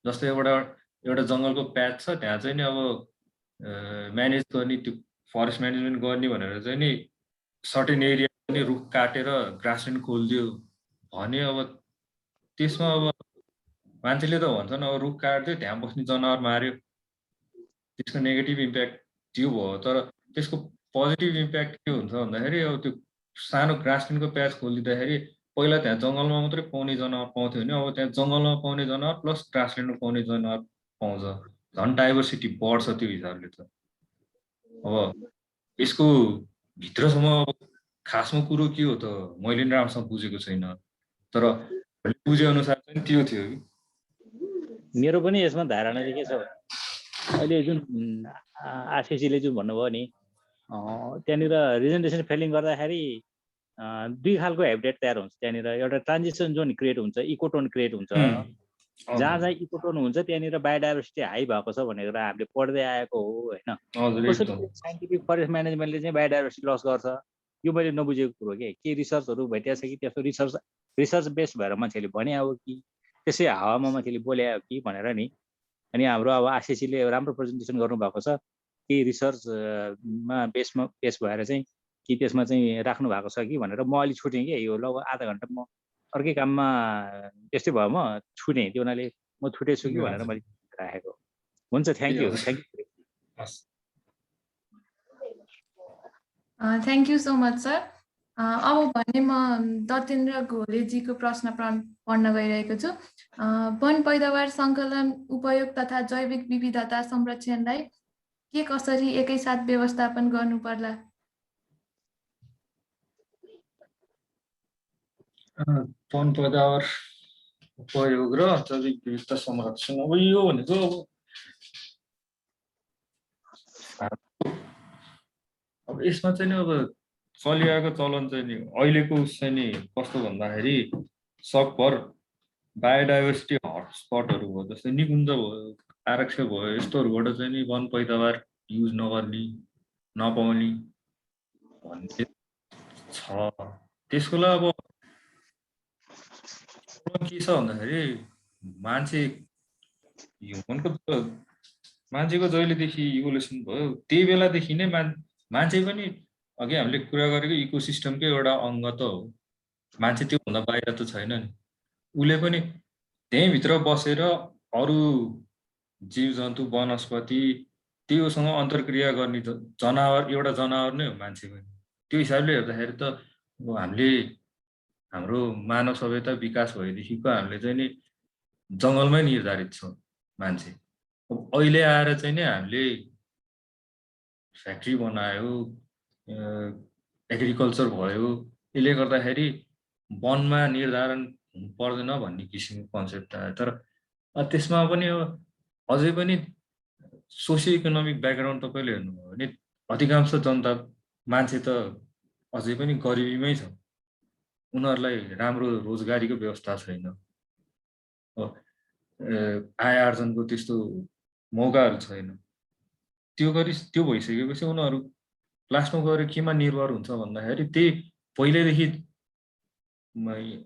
जस्तै एउटा जङ्गलको प्याच छ, त्यहाँ चाहिँ नि अब म्यानेज गर्ने, त्यो फरेस्ट म्यानेजमेन्ट गर्ने भनेर चाहिँ नि सर्टेन एरिया पनि रुख काटेर ग्रासल्यान्ड खोलिदियो भने अब त्यसमा अब मान्छेले त भन्छन् अब रुख काट्यो त्यहाँ बस्ने जनावर मार्यो, त्यसको नेगेटिभ इम्प्याक्ट त्यो भयो। तर त्यसको पोजिटिभ इम्प्याक्ट के हुन्छ भन्दाखेरि अब त्यो सानो ग्रासल्यान्डको प्याच खोलिदिँदाखेरि पहिला त्यहाँ जङ्गलमा मात्रै पाउने जनावर पाउँथ्यो भने अब त्यहाँ जङ्गलमा पाउने जनावर प्लस ग्रासल्यान्डमा पाउने जनावर पाउँछ। झन् डाइभर्सिटी बढ्छ त्यो हिसाबले त। अब यसको भित्रसम्म खासमा कुरो के हो त मैले नि राम्रोसँग बुझेको छैन, तर बुझे अनुसार चाहिँ त्यो थियो कि। मेरो पनि यसमा धारणा चाहिँ के छ, अहिले जुन आरसिसीले जुन भन्नुभयो नि, त्यहाँनिर रिजेनेरेसन फेलिङ गर्दाखेरि दुई खालको हेबिटेट तयार हुन्छ। त्यहाँनिर एउटा ट्रान्जिसन जोन क्रिएट हुन्छ, इकोटोन क्रिएट हुन्छ। जहाँ जहाँ इकोटोन हुन्छ त्यहाँनिर बायोडाइभर्सिटी हाई भएको छ भनेर हामीले पढ्दै आएको हो होइन। कसरी साइन्टिफिक फरेस्ट म्यानेजमेन्टले चाहिँ बायोडाइभर्सिटी लस गर्छ यो मैले नबुझेको कुरो के रिसर्चहरू भेटिएको छ कि त्यस्तो रिसर्च बेस्ड भएर मान्छेले भने हो कि त्यसै हावामा मान्छेले बोले हो कि भनेर नि। अनि हाम्रो अब आरसिसीले राम्रो प्रेजेन्टेसन गर्नुभएको छ कि रिसर्चमा बेस भएर चाहिँ कि त्यसमा चाहिँ राख्नु भएको छ कि भनेर म अलि छुटेँ कि यो लगभग आधा घन्टा म अर्कै काममा त्यस्तै भयो, म छुटेँ। त्यो हुनाले म छुटेछु कि भनेर मैले राखेको। हुन्छ, thank you. Thank you so much sir. अब भने म दतेन्द्र घोलेजीको प्रश्न पढ्न गइरहेको छु। वन पैदावार सङ्कलन, उपयोग तथा जैविक विविधता संरक्षणलाई के कसरी एकैसाथ व्यवस्थापन गर्नु पर्ला? वन पैदावार उपयोग र जैविक विविधता संरक्षण, अब यो भनेको अब अब यसमा चाहिँ नि अब चलिआएको चलन चाहिँ नि अहिलेको चाहिँ नि कस्तो भन्दाखेरि सकभर बायोडाइभर्सिटी हटस्पटहरू भयो, जस्तै निकुञ्ज भयो, आरक्ष भयो, यस्तोहरूबाट चाहिँ नि वन पैदावार युज नगर्ने नपाउने भन्ने छ। त्यसको लागि अब के छ भन्दाखेरि मान्छेको जहिलेदेखि इभोल्युसन भयो त्यही बेलादेखि नै मान्छे पनि अघि हामीले कुरा गरेको इकोसिस्टमकै एउटा अङ्ग त हो। मान्छे त्योभन्दा बाहिर त छैन नि। उसले पनि त्यहीँभित्र बसेर अरू जीव जन्तु वनस्पति त्योसँग अन्तर्क्रिया गर्ने जनावर, एउटा जनावर नै हो मान्छे पनि। त्यो हिसाबले हेर्दाखेरि त अब हामीले हाम्रो मानव सभ्यता विकास भएदेखिको हामीले चाहिँ नि जङ्गलमै निर्धारित छौँ मान्छे। अब अहिले आएर चाहिँ नि हामीले फ्याक्ट्री बनायो, एग्रिकल्चर भयो, यसले गर्दाखेरि वनमा निर्धारण पर्दैन भन्ने किसिमको कन्सेप्ट आयो। तर त्यसमा पनि अझै पनि सोसियो इकोनोमिक ब्याकग्राउन्ड तपाईँले हेर्नुभयो भने अधिकांश जनता मान्छे त अझै पनि गरिबीमै छ। उनीहरूलाई राम्रो रोजगारीको व्यवस्था छैन, आय आर्जनको त्यस्तो मौकाहरू छैन। त्यो भइसकेपछि उनीहरू लास्टमा गएर केमा निर्भर हुन्छ भन्दाखेरि त्यही पहिल्यैदेखि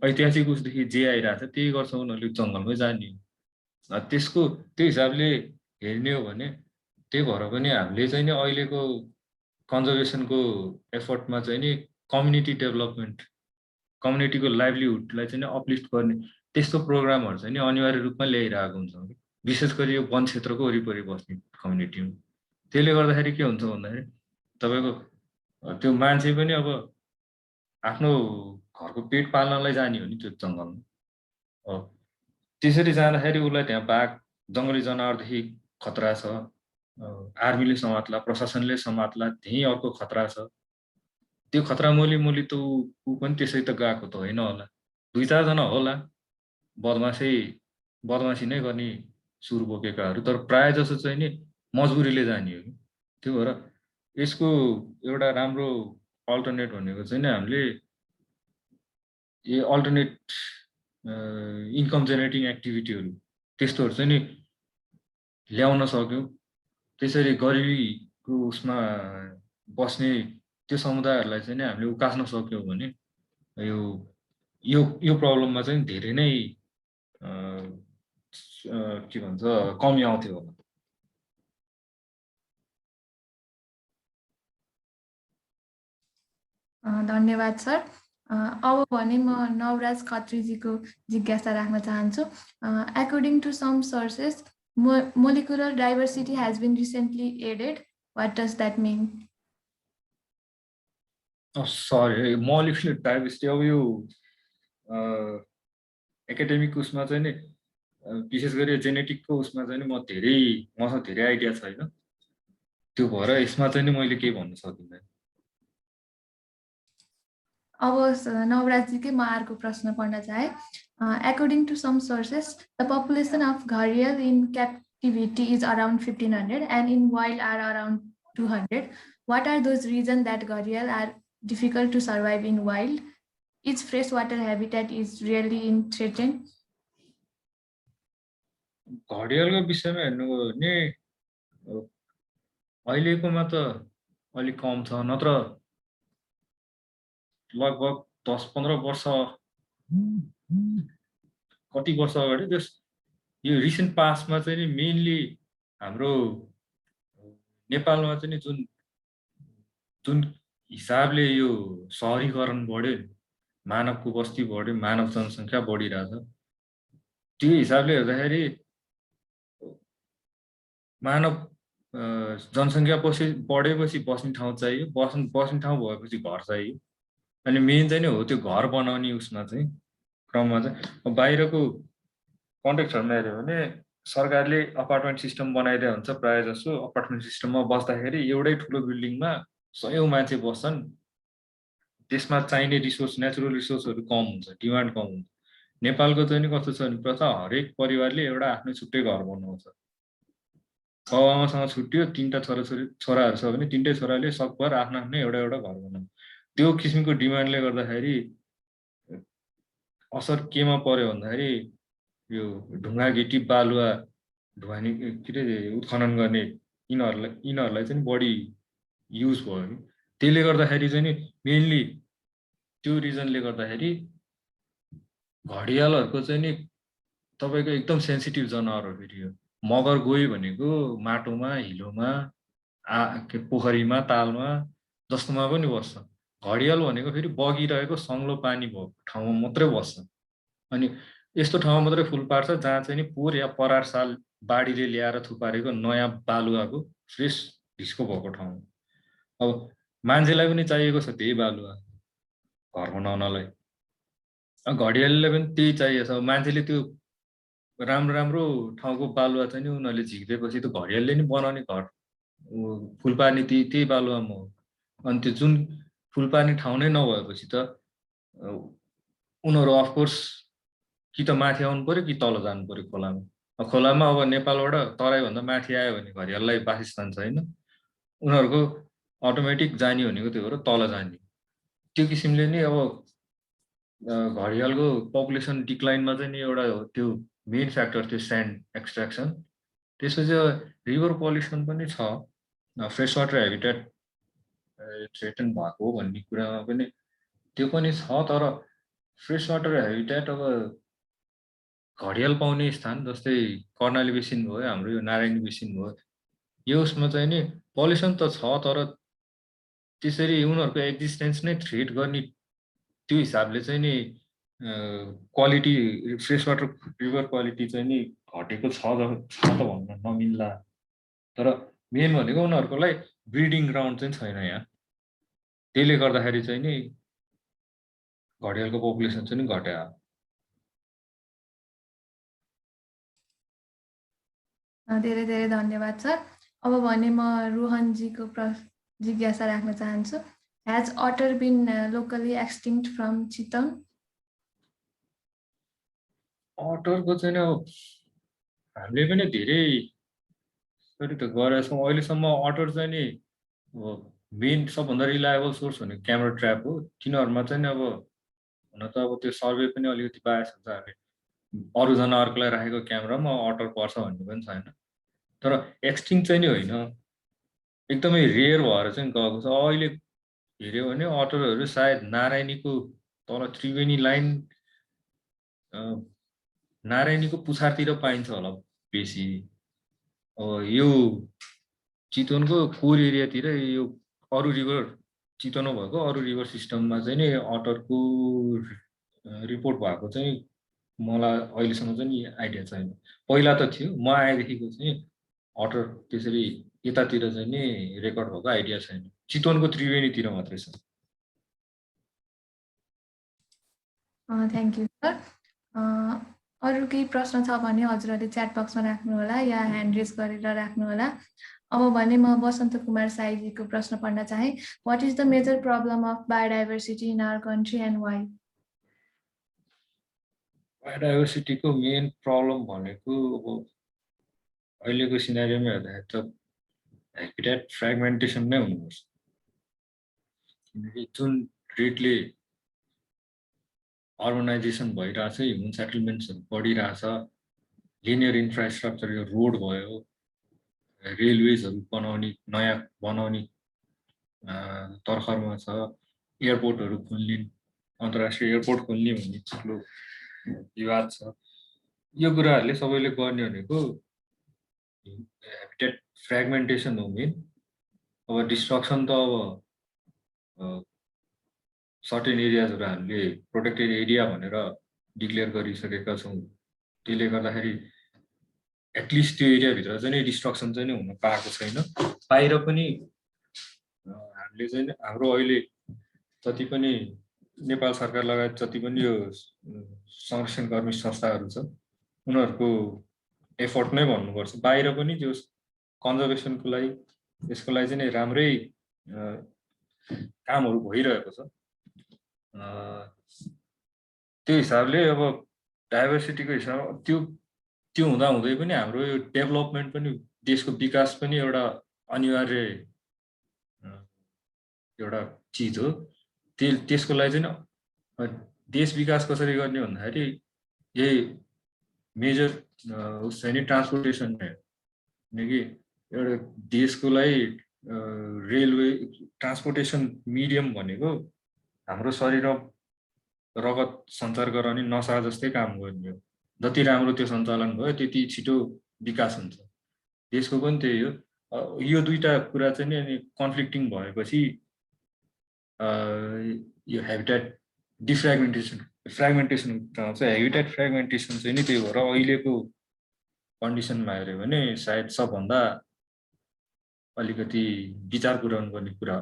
ऐतिहासिक उसदेखि जे आइरहेको छ त्यही गर्छ, उनीहरूले जङ्गलमै जाने। त्यो हिसाबले हेर्ने हो भने त्यही भएर पनि हामीले चाहिँ नि अहिलेको कन्जर्भेसनको एफर्टमा चाहिँ नि कम्युनिटी डेभलपमेन्ट, कम्युनिटीको लाइभलीहुडलाई चाहिँ अपलिफ्ट गर्ने त्यस्तो प्रोग्रामहरू चाहिँ नि अनिवार्य रूपमा ल्याइरहेको हुन्छ, विशेष गरी यो वन क्षेत्रको वरिपरि बस्ने कम्युनिटीमा। त्यसले गर्दाखेरि के हुन्छ भन्दाखेरि तपाईँको त्यो मान्छे पनि अब आफ्नो घरको पेट पाल्नलाई जाने हो नि त्यो जङ्गलमा। त्यसरी जाँदाखेरि उसलाई त्यहाँ बाघ, जङ्गली जनावरदेखि खतरा छ, आर्मीले समात्ला, प्रशासनले समात्ला, त्यहीँ अर्को खतरा छ। त्यो खतरा मोली त ऊ पनि त्यसै त गएको त होइन होला, 2-4 जना होला बदमासी नै गर्ने सुर बोकेकाहरू, तर प्रायः जसो चाहिँ नि मजबुरीले जाने हो कि। त्यो भएर यसको एउटा राम्रो अल्टरनेट भनेको चाहिँ नि हामीले अल्टरनेट इन्कम जेनेरेटिङ एक्टिभिटीहरू त्यस्तोहरू चाहिँ नि ल्याउन सक्यौँ। त्यसरी गरिबीको उसमा बस्ने त्यो समुदायहरूलाई चाहिँ नि हामीले उकास्न सक्यौँ भने यो प्रब्लममा चाहिँ धेरै नै के भन्छ कमी आउँथ्यो होला। धन्यवाद सर। अब भने म नवराज खत्रीजीको जिज्ञासा राख्न चाहन्छु। According to some sources, molecular diversity has been recently added. What does that mean? Sorry, molecular diversity अब यो एकाडेमिक उसमा चाहिँ नि विशेष गरी जेनेटिकको उसमा चाहिँ नि मसँग धेरै आइडिया छैन। त्यो भएर यसमा चाहिँ नि मैले केही भन्न सकिँदैन। अब नवराजजीकै म अर्को प्रश्न पढ्न चाहे। According to some sources, the population of gharial in captivity is around 1500 and in wild are around 200. What are those reasons that gharial are difficult to survive in wild? Its freshwater habitat is really threatened. घडियालको विषयमा हेर्नुभयो भने अहिलेकोमा त अलिक कम छ, नत्र लगभग 10-15 वर्ष कति वर्ष अगाडि यो रिसेन्ट पास्टमा चाहिँ नि मेनली हाम्रो नेपालमा चाहिँ नि जुन हिसाबले यो सहरीकरण बढ्यो, मानवको बस्ती बढ्यो, मानव जनसङ्ख्या बढिरहेछ, त्यो हिसाबले हेर्दाखेरि मानव जनसङ्ख्या बढेपछि बस्ने ठाउँ चाहियो, बस्ने ठाउँ भएपछि घर चाहियो। अनि मेन चाहिँ नि हो त्यो घर बनाउने उसमा चाहिँ क्रममा चाहिँ बाहिरको कन्टेक्स्टहरूमा हेऱ्यो भने सरकारले अपार्टमेन्ट सिस्टम बनाइदिया हुन्छ। प्रायः जसो अपार्टमेन्ट सिस्टममा बस्दाखेरि एउटै ठुलो बिल्डिङमा 100 मान्छे बस्छन्, त्यसमा चाहिने रिसोर्स, नेचुरल रिसोर्सहरू कम हुन्छ, डिमान्ड कम हुन्छ। नेपालको चाहिँ नि कस्तो छ भने प्रथा हरेक परिवारले एउटा आफ्नै छुट्टै घर बनाउँछ। बाबुआमासँग छुट्टियो, 3टा छोराहरू छ भने 3टै छोराले सकभर आफ्नो आफ्नो एउटा एउटा घर बनाउनु। त्यो किसिमको डिमान्डले गर्दाखेरि असर केमा पर्यो भन्दाखेरि यो ढुङ्गा गिटी बालुवा ढुवानी के अरे उत्खनन गर्ने यिनीहरूलाई चाहिँ बढी युज भयो नि। त्यसले गर्दाखेरि चाहिँ नि मेनली त्यो रिजनले गर्दाखेरि घडियालहरूको चाहिँ नि तपाईँको एकदम सेन्सिटिभ जनावर हो फेरि यो। मगर गयो भनेको माटोमा, हिलोमा, पोखरीमा, तालमा जस्तोमा पनि बस्छ। घडियाल भनेको फेरि बगिरहेको सङ्लो पानी भएको ठाउँमा मात्रै बस्छ। अनि यस्तो ठाउँमा मात्रै फुल पार्छ जहाँ चाहिँ नि पोहोर या परार साल बाढीले ल्याएर थुपारेको नयाँ बालुवाको फ्रेस ढिस्को भएको ठाउँ। अब मान्छेलाई पनि चाहिएको छ त्यही बालुवा घर बनाउनलाई। घडियाललाई पनि त्यही चाहिएको छ। मान्छेले त्यो राम्रो ठाउँको बालुवा चाहिँ नि उनीहरूले झिक्दिएपछि त घडियालले नि बनाउने घर फुल पार्ने त्यही बालुवामा हो। अनि त्यो जुन फुल पार्ने ठाउँ नै नभएपछि त उनीहरू अफकोर्स कि त माथि आउनु पर्यो कि तल जानु पर्यो खोलामा। खोलामा अब नेपालबाट तराईभन्दा माथि आयो भने घरियाललाई वासस्थान छैन, उनीहरूको अटोमेटिक जाने भनेको त्यो हो र तल जाने। त्यो किसिमले नै अब घडियालको पपुलेसन डिक्लाइनमा चाहिँ नि एउटा हो त्यो मेन फ्याक्टर थियो स्यान्ड एक्सट्र्याक्सन। त्यसपछि रिभर पल्युसन पनि छ, फ्रेस वाटर हेबिटेट थ्रेटन भएको भन्ने कुरामा पनि त्यो पनि छ। तर फ्रेस वाटर हेबिटेट अब घडियाल पाउने स्थान जस्तै कर्णाली बेसिन भयो, हाम्रो यो नारायणी बेसिन भयो, यो उसमा चाहिँ नि पल्युसन त छ तर त्यसरी उनीहरूको एक्जिस्टेन्स नै थ्रेट गर्ने त्यो हिसाबले चाहिँ नि quality fresh water river quality चाहिँ नि घटेको छ त भन्न नमिल्ला। तर मेन भनेको उनीहरूकोलाई ब्रिडिङ ग्राउन्ड चाहिँ छैन यहाँ। त्यसले गर्दाखेरि चाहिँ नि घडियालको पपुलेसन चाहिँ नि घट्यो। धेरै धेरै धन्यवाद सर। अब भने म रोहनजीको जिज्ञासा राख्न चाहन्छु। Has otter been locally extinct from Chittagong? अटरको चाहिँ अब हामीले पनि धेरै त गरेका छौँ। अहिलेसम्म अटर चाहिँ नि मेन सबभन्दा रिलायबल सोर्स भनेको क्यामेरा ट्र्याप हो। तिनीहरूमा चाहिँ अब हुन त अब त्यो सर्वे पनि अलिकति बायस हुन्छ। हामीले अरू जनावरकोलाई राखेको क्यामेरामा अटर पर्छ भन्ने पनि छैन। तर एक्सटिङ चाहिँ नि होइन, एकदमै रेयर भएर चाहिँ गएको छ। अहिले हेऱ्यो भने अटरहरू सायद नारायणीको तल त्रिवेणी लाइन नारायणीको पुछारतिर पाइन्छ होला बेसी। अब यो चितवनको कोर एरियातिर यो अरू रिभर चितवन भएको अरू रिभर सिस्टममा चाहिँ नि अटरको रिपोर्ट भएको चाहिँ मलाई अहिलेसम्म चाहिँ आइडिया छैन। पहिला त थियो, म आएदेखिको चाहिँ अटर त्यसरी यतातिर चाहिँ नि रेकर्ड भएको आइडिया छैन। चितवनको त्रिवेणीतिर मात्रै छ। Thank you sir. अरू केही प्रश्न छ भने हजुरहरूले च्याट बक्समा राख्नुहोला या ह्यान्ड रेज गरेर राख्नुहोला। अब भने म बसन्त कुमार साईजीको प्रश्न पढ्न चाहे। What is the major problem of biodiversity in our country and why? बायोडाइभर्सिटीको मेन प्रब्लम भनेको अब अहिलेको सिनारीमा हेर्दाखेरि त हेबिटेट फ्रेगमेन्टेसन नै हुनुपर्छ। किनकि जुन रेटले अर्बनाइजेसन भइरहेछ, ह्युमन सेटलमेन्ट्सहरू बढिरहेछ, लिनियर इन्फ्रास्ट्रक्चर यो रोड भयो, रेलवेजहरू नयाँ बनाउने तर्खरमा छ, एयरपोर्टहरू खोल्ने, अन्तर्राष्ट्रिय एयरपोर्ट खोल्ने भन्ने ठुलो विवाद छ। यो कुराहरूले सबैले गर्ने भनेको हेबिटेट फ्रेगमेन्टेसन हो मेन। अब डिस्ट्रक्सन त अब सर्टेन एरियाजहरू हामीले प्रोटेक्टेड एरिया भनेर डिक्लेयर गरिसकेका छौँ। त्यसले गर्दाखेरि एटलिस्ट त्यो एरियाभित्र चाहिँ नि डिस्ट्रक्सन चाहिँ नि हुन पाएको छैन। बाहिर पनि हामीले चाहिँ हाम्रो अहिले जति पनि नेपाल सरकार लगायत जति पनि यो संरक्षणकर्मी संस्थाहरू छ उनीहरूको एफोर्ट नै भन्नुपर्छ। बाहिर पनि त्यो कन्जर्भेसनको लागि यसको लागि चाहिँ राम्रै कामहरू भइरहेको छ। त्यो हिसाबले अब डाइभर्सिटीको हिसाबमा त्यो त्यो हुँदै पनि हाम्रो यो डेभलपमेन्ट पनि देशको विकास पनि एउटा अनिवार्य एउटा चिज हो। त्यसको लागि चाहिँ देश विकास कसरी गर्ने भन्दाखेरि यही मेजर उस चाहिँ नि ट्रान्सपोर्टेसन कि एउटा देशको लागि रेलवे ट्रान्सपोर्टेसन मिडियम भनेको हाम्रो शरीरमा रगत सञ्चार गराउने नसा जस्तै काम गर्ने हो। जति राम्रो त्यो सञ्चालन भयो त्यति छिटो विकास हुन्छ। देशको पनि त्यही हो। यो दुईटा कुरा चाहिँ नि अनि कन्फ्लिक्टिङ भएपछि यो हेबिटेट फ्रेगमेन्टेसन आउँछ। हेबिटेट फ्रेगमेन्टेसन चाहिँ नि त्यही हो। र अहिलेको कन्डिसनमा हेऱ्यो भने सायद सबभन्दा अलिकति विचार पुर्याउनु पर्ने कुरा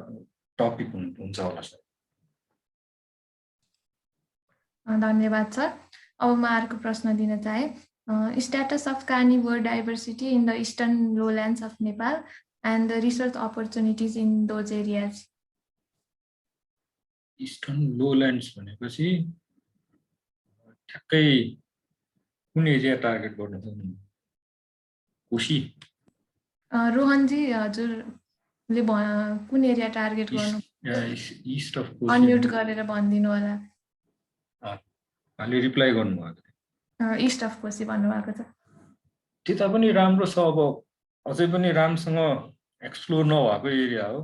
टपिक हुन्छ होला सर। धन्यवाद सर। अब म अर्को प्रश्न दिन चाहे। Status of carnivore diversity in the eastern lowlands of Nepal and the research opportunities in those areas. Eastern lowlands भनेपछि ठ्याक्कै कुन एरिया टार्गेट गर्नु सक्नुहुन्छ? कोशी? रोहनजी हजुरले कुन एरिया टार्गेट गर्नु? East of Koshi. अनम्युट गरेर भनिदिनु होला। अहिले रिप्लाई गर्नुभएको इस्ट अफ कोशी भन्नुभएको छ। त्यता पनि राम्रो छ। अब अझै पनि राम्रोसँग एक्सप्लोर नभएको एरिया हो।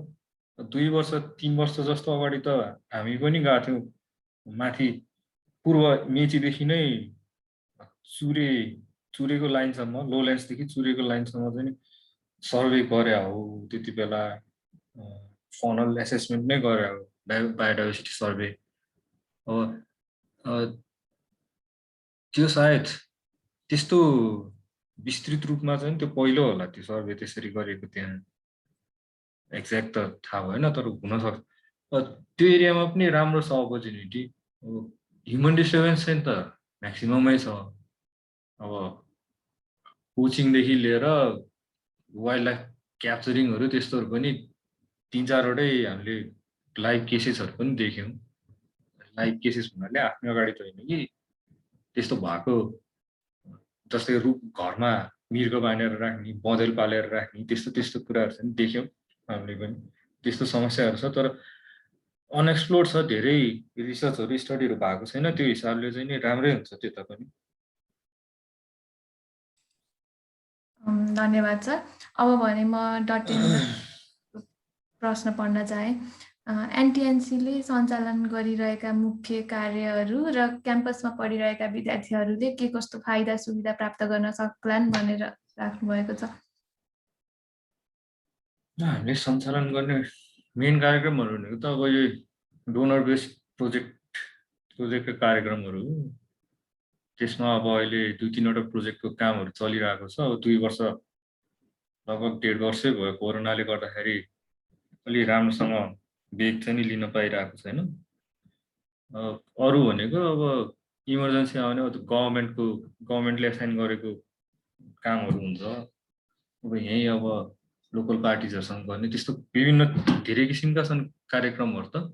2 वर्ष 3 वर्ष जस्तो अगाडि त हामी पनि गएको थियौँ माथि पूर्व मेचीदेखि नै चुरेको लाइनसम्म, लोल्यान्ड्सदेखि चुरेको लाइनसम्म चाहिँ सर्वे गरे हो। त्यति बेला फनल एसेसमेन्ट नै गरे हो, बायोडाइभर्सिटी सर्वे। अब त्यो सायद त्यस्तो विस्तृत रूपमा चाहिँ त्यो पहिलो होला त्यो सर्वे त्यसरी गरेको। त्यहाँ एक्ज्याक्ट त थाहा भएन, तर हुनसक्छ। त्यो एरियामा पनि राम्रो छ अपर्च्युनिटी। ह्युमन डिस्टर्बेन्स चाहिँ त म्याक्सिममै छ। अब कोचिङदेखि लिएर वाइल्ड लाइफ क्याप्चरिङहरू त्यस्तोहरू पनि 3-4वटै हामीले लाइभ केसेसहरू पनि देख्यौँ। लाइभ केसेस भन्नाले आफ्नो अगाडि त होइन कि त्यस्तो भएको, जस्तै रुख घरमा मृग बाँधेर राख्ने, बँदेल पालेर राख्ने, त्यस्तो कुराहरू चाहिँ देख्यौँ हामीले पनि। त्यस्तो समस्याहरू छ, तर अनएक्सप्लोर्ड छ। धेरै रिसर्चहरू स्टडीहरू भएको छैन। त्यो हिसाबले चाहिँ नि राम्रै हुन्छ त्यता पनि। धन्यवाद सर। अब भने म डट.इन प्रश्न पढ्न चाहे। एनटिएनसीले सञ्चालन गरिरहेका मुख्य कार्यहरू र क्याम्पसमा पढिरहेका विद्यार्थीहरूले के कस्तो फाइदा सुविधा प्राप्त गर्न सक्लान् भनेर राख्नुभएको छ। हामीले सञ्चालन गर्ने मेन कार्यक्रमहरू भनेको त अब यो डोनर बेस्ड प्रोजेक्टका कार्यक्रमहरू। त्यसमा अब अहिले 2-3वटा प्रोजेक्टको कामहरू चलिरहेको छ। अब 2 वर्ष लगभग 1.5 वर्षै भयो। कोरोनाले गर्दाखेरि अलि राम्रोसँग वेग चाहिँ लिन पाइरहेको छैन। अरू भनेको अब इमर्जेन्सी आउने गभर्मेन्टले एसाइन गरेको कामहरू हुन्छ। अब यहीँ अब लोकल पार्टिजहरूसँग गर्ने त्यस्तो विभिन्न धेरै किसिमका छन् कार्यक्रमहरू। त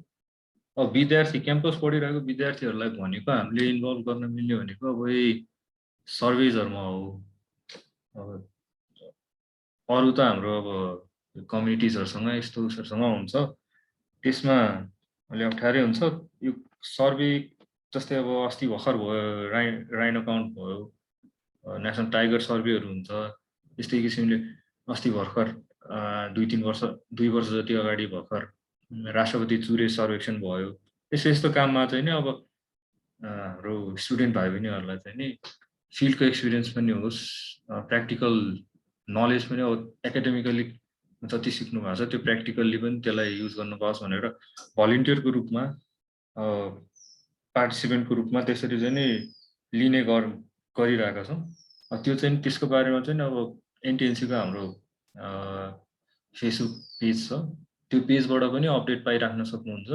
अब विद्यार्थी क्याम्पस पढिरहेको विद्यार्थीहरूलाई भनेको हामीले इन्भल्भ गर्न मिल्ने भनेको अब यही सर्वेजहरूमा हो। अब अरू त हाम्रो अब कम्युनिटिजहरूसँग यस्तो उसहरूसँग हुन्छ, त्यसमा अलि अप्ठ्यारै हुन्छ। यो सर्वे जस्तै अब अस्ति भर्खर भयो राइनो काउन्ट भयो, नेसनल टाइगर सर्वेहरू हुन्छ। यस्तै किसिमले अस्ति भर्खर 2 वर्ष जति अगाडि भर्खर राष्ट्रपति चुरे सर्वेक्षण भयो। यस्तो काममा चाहिँ नि अब हाम्रो स्टुडेन्ट भाइ बहिनीहरूलाई चाहिँ नि फिल्डको एक्सपिरियन्स पनि होस्, प्र्याक्टिकल नलेज पनि। अब एकाडेमिकली जति सिक्नु भएको छ त्यो प्र्याक्टिकल्ली पनि त्यसलाई युज गर्नु पाओस् भनेर भलिन्टियरको रूपमा, पार्टिसिपेन्टको रूपमा त्यसरी चाहिँ नि लिने गरिरहेका छौँ। त्यो चाहिँ त्यसको बारेमा चाहिँ अब एनटिएनसीको हाम्रो फेसबुक पेज छ, त्यो पेजबाट पनि अपडेट पाइराख्न सक्नुहुन्छ।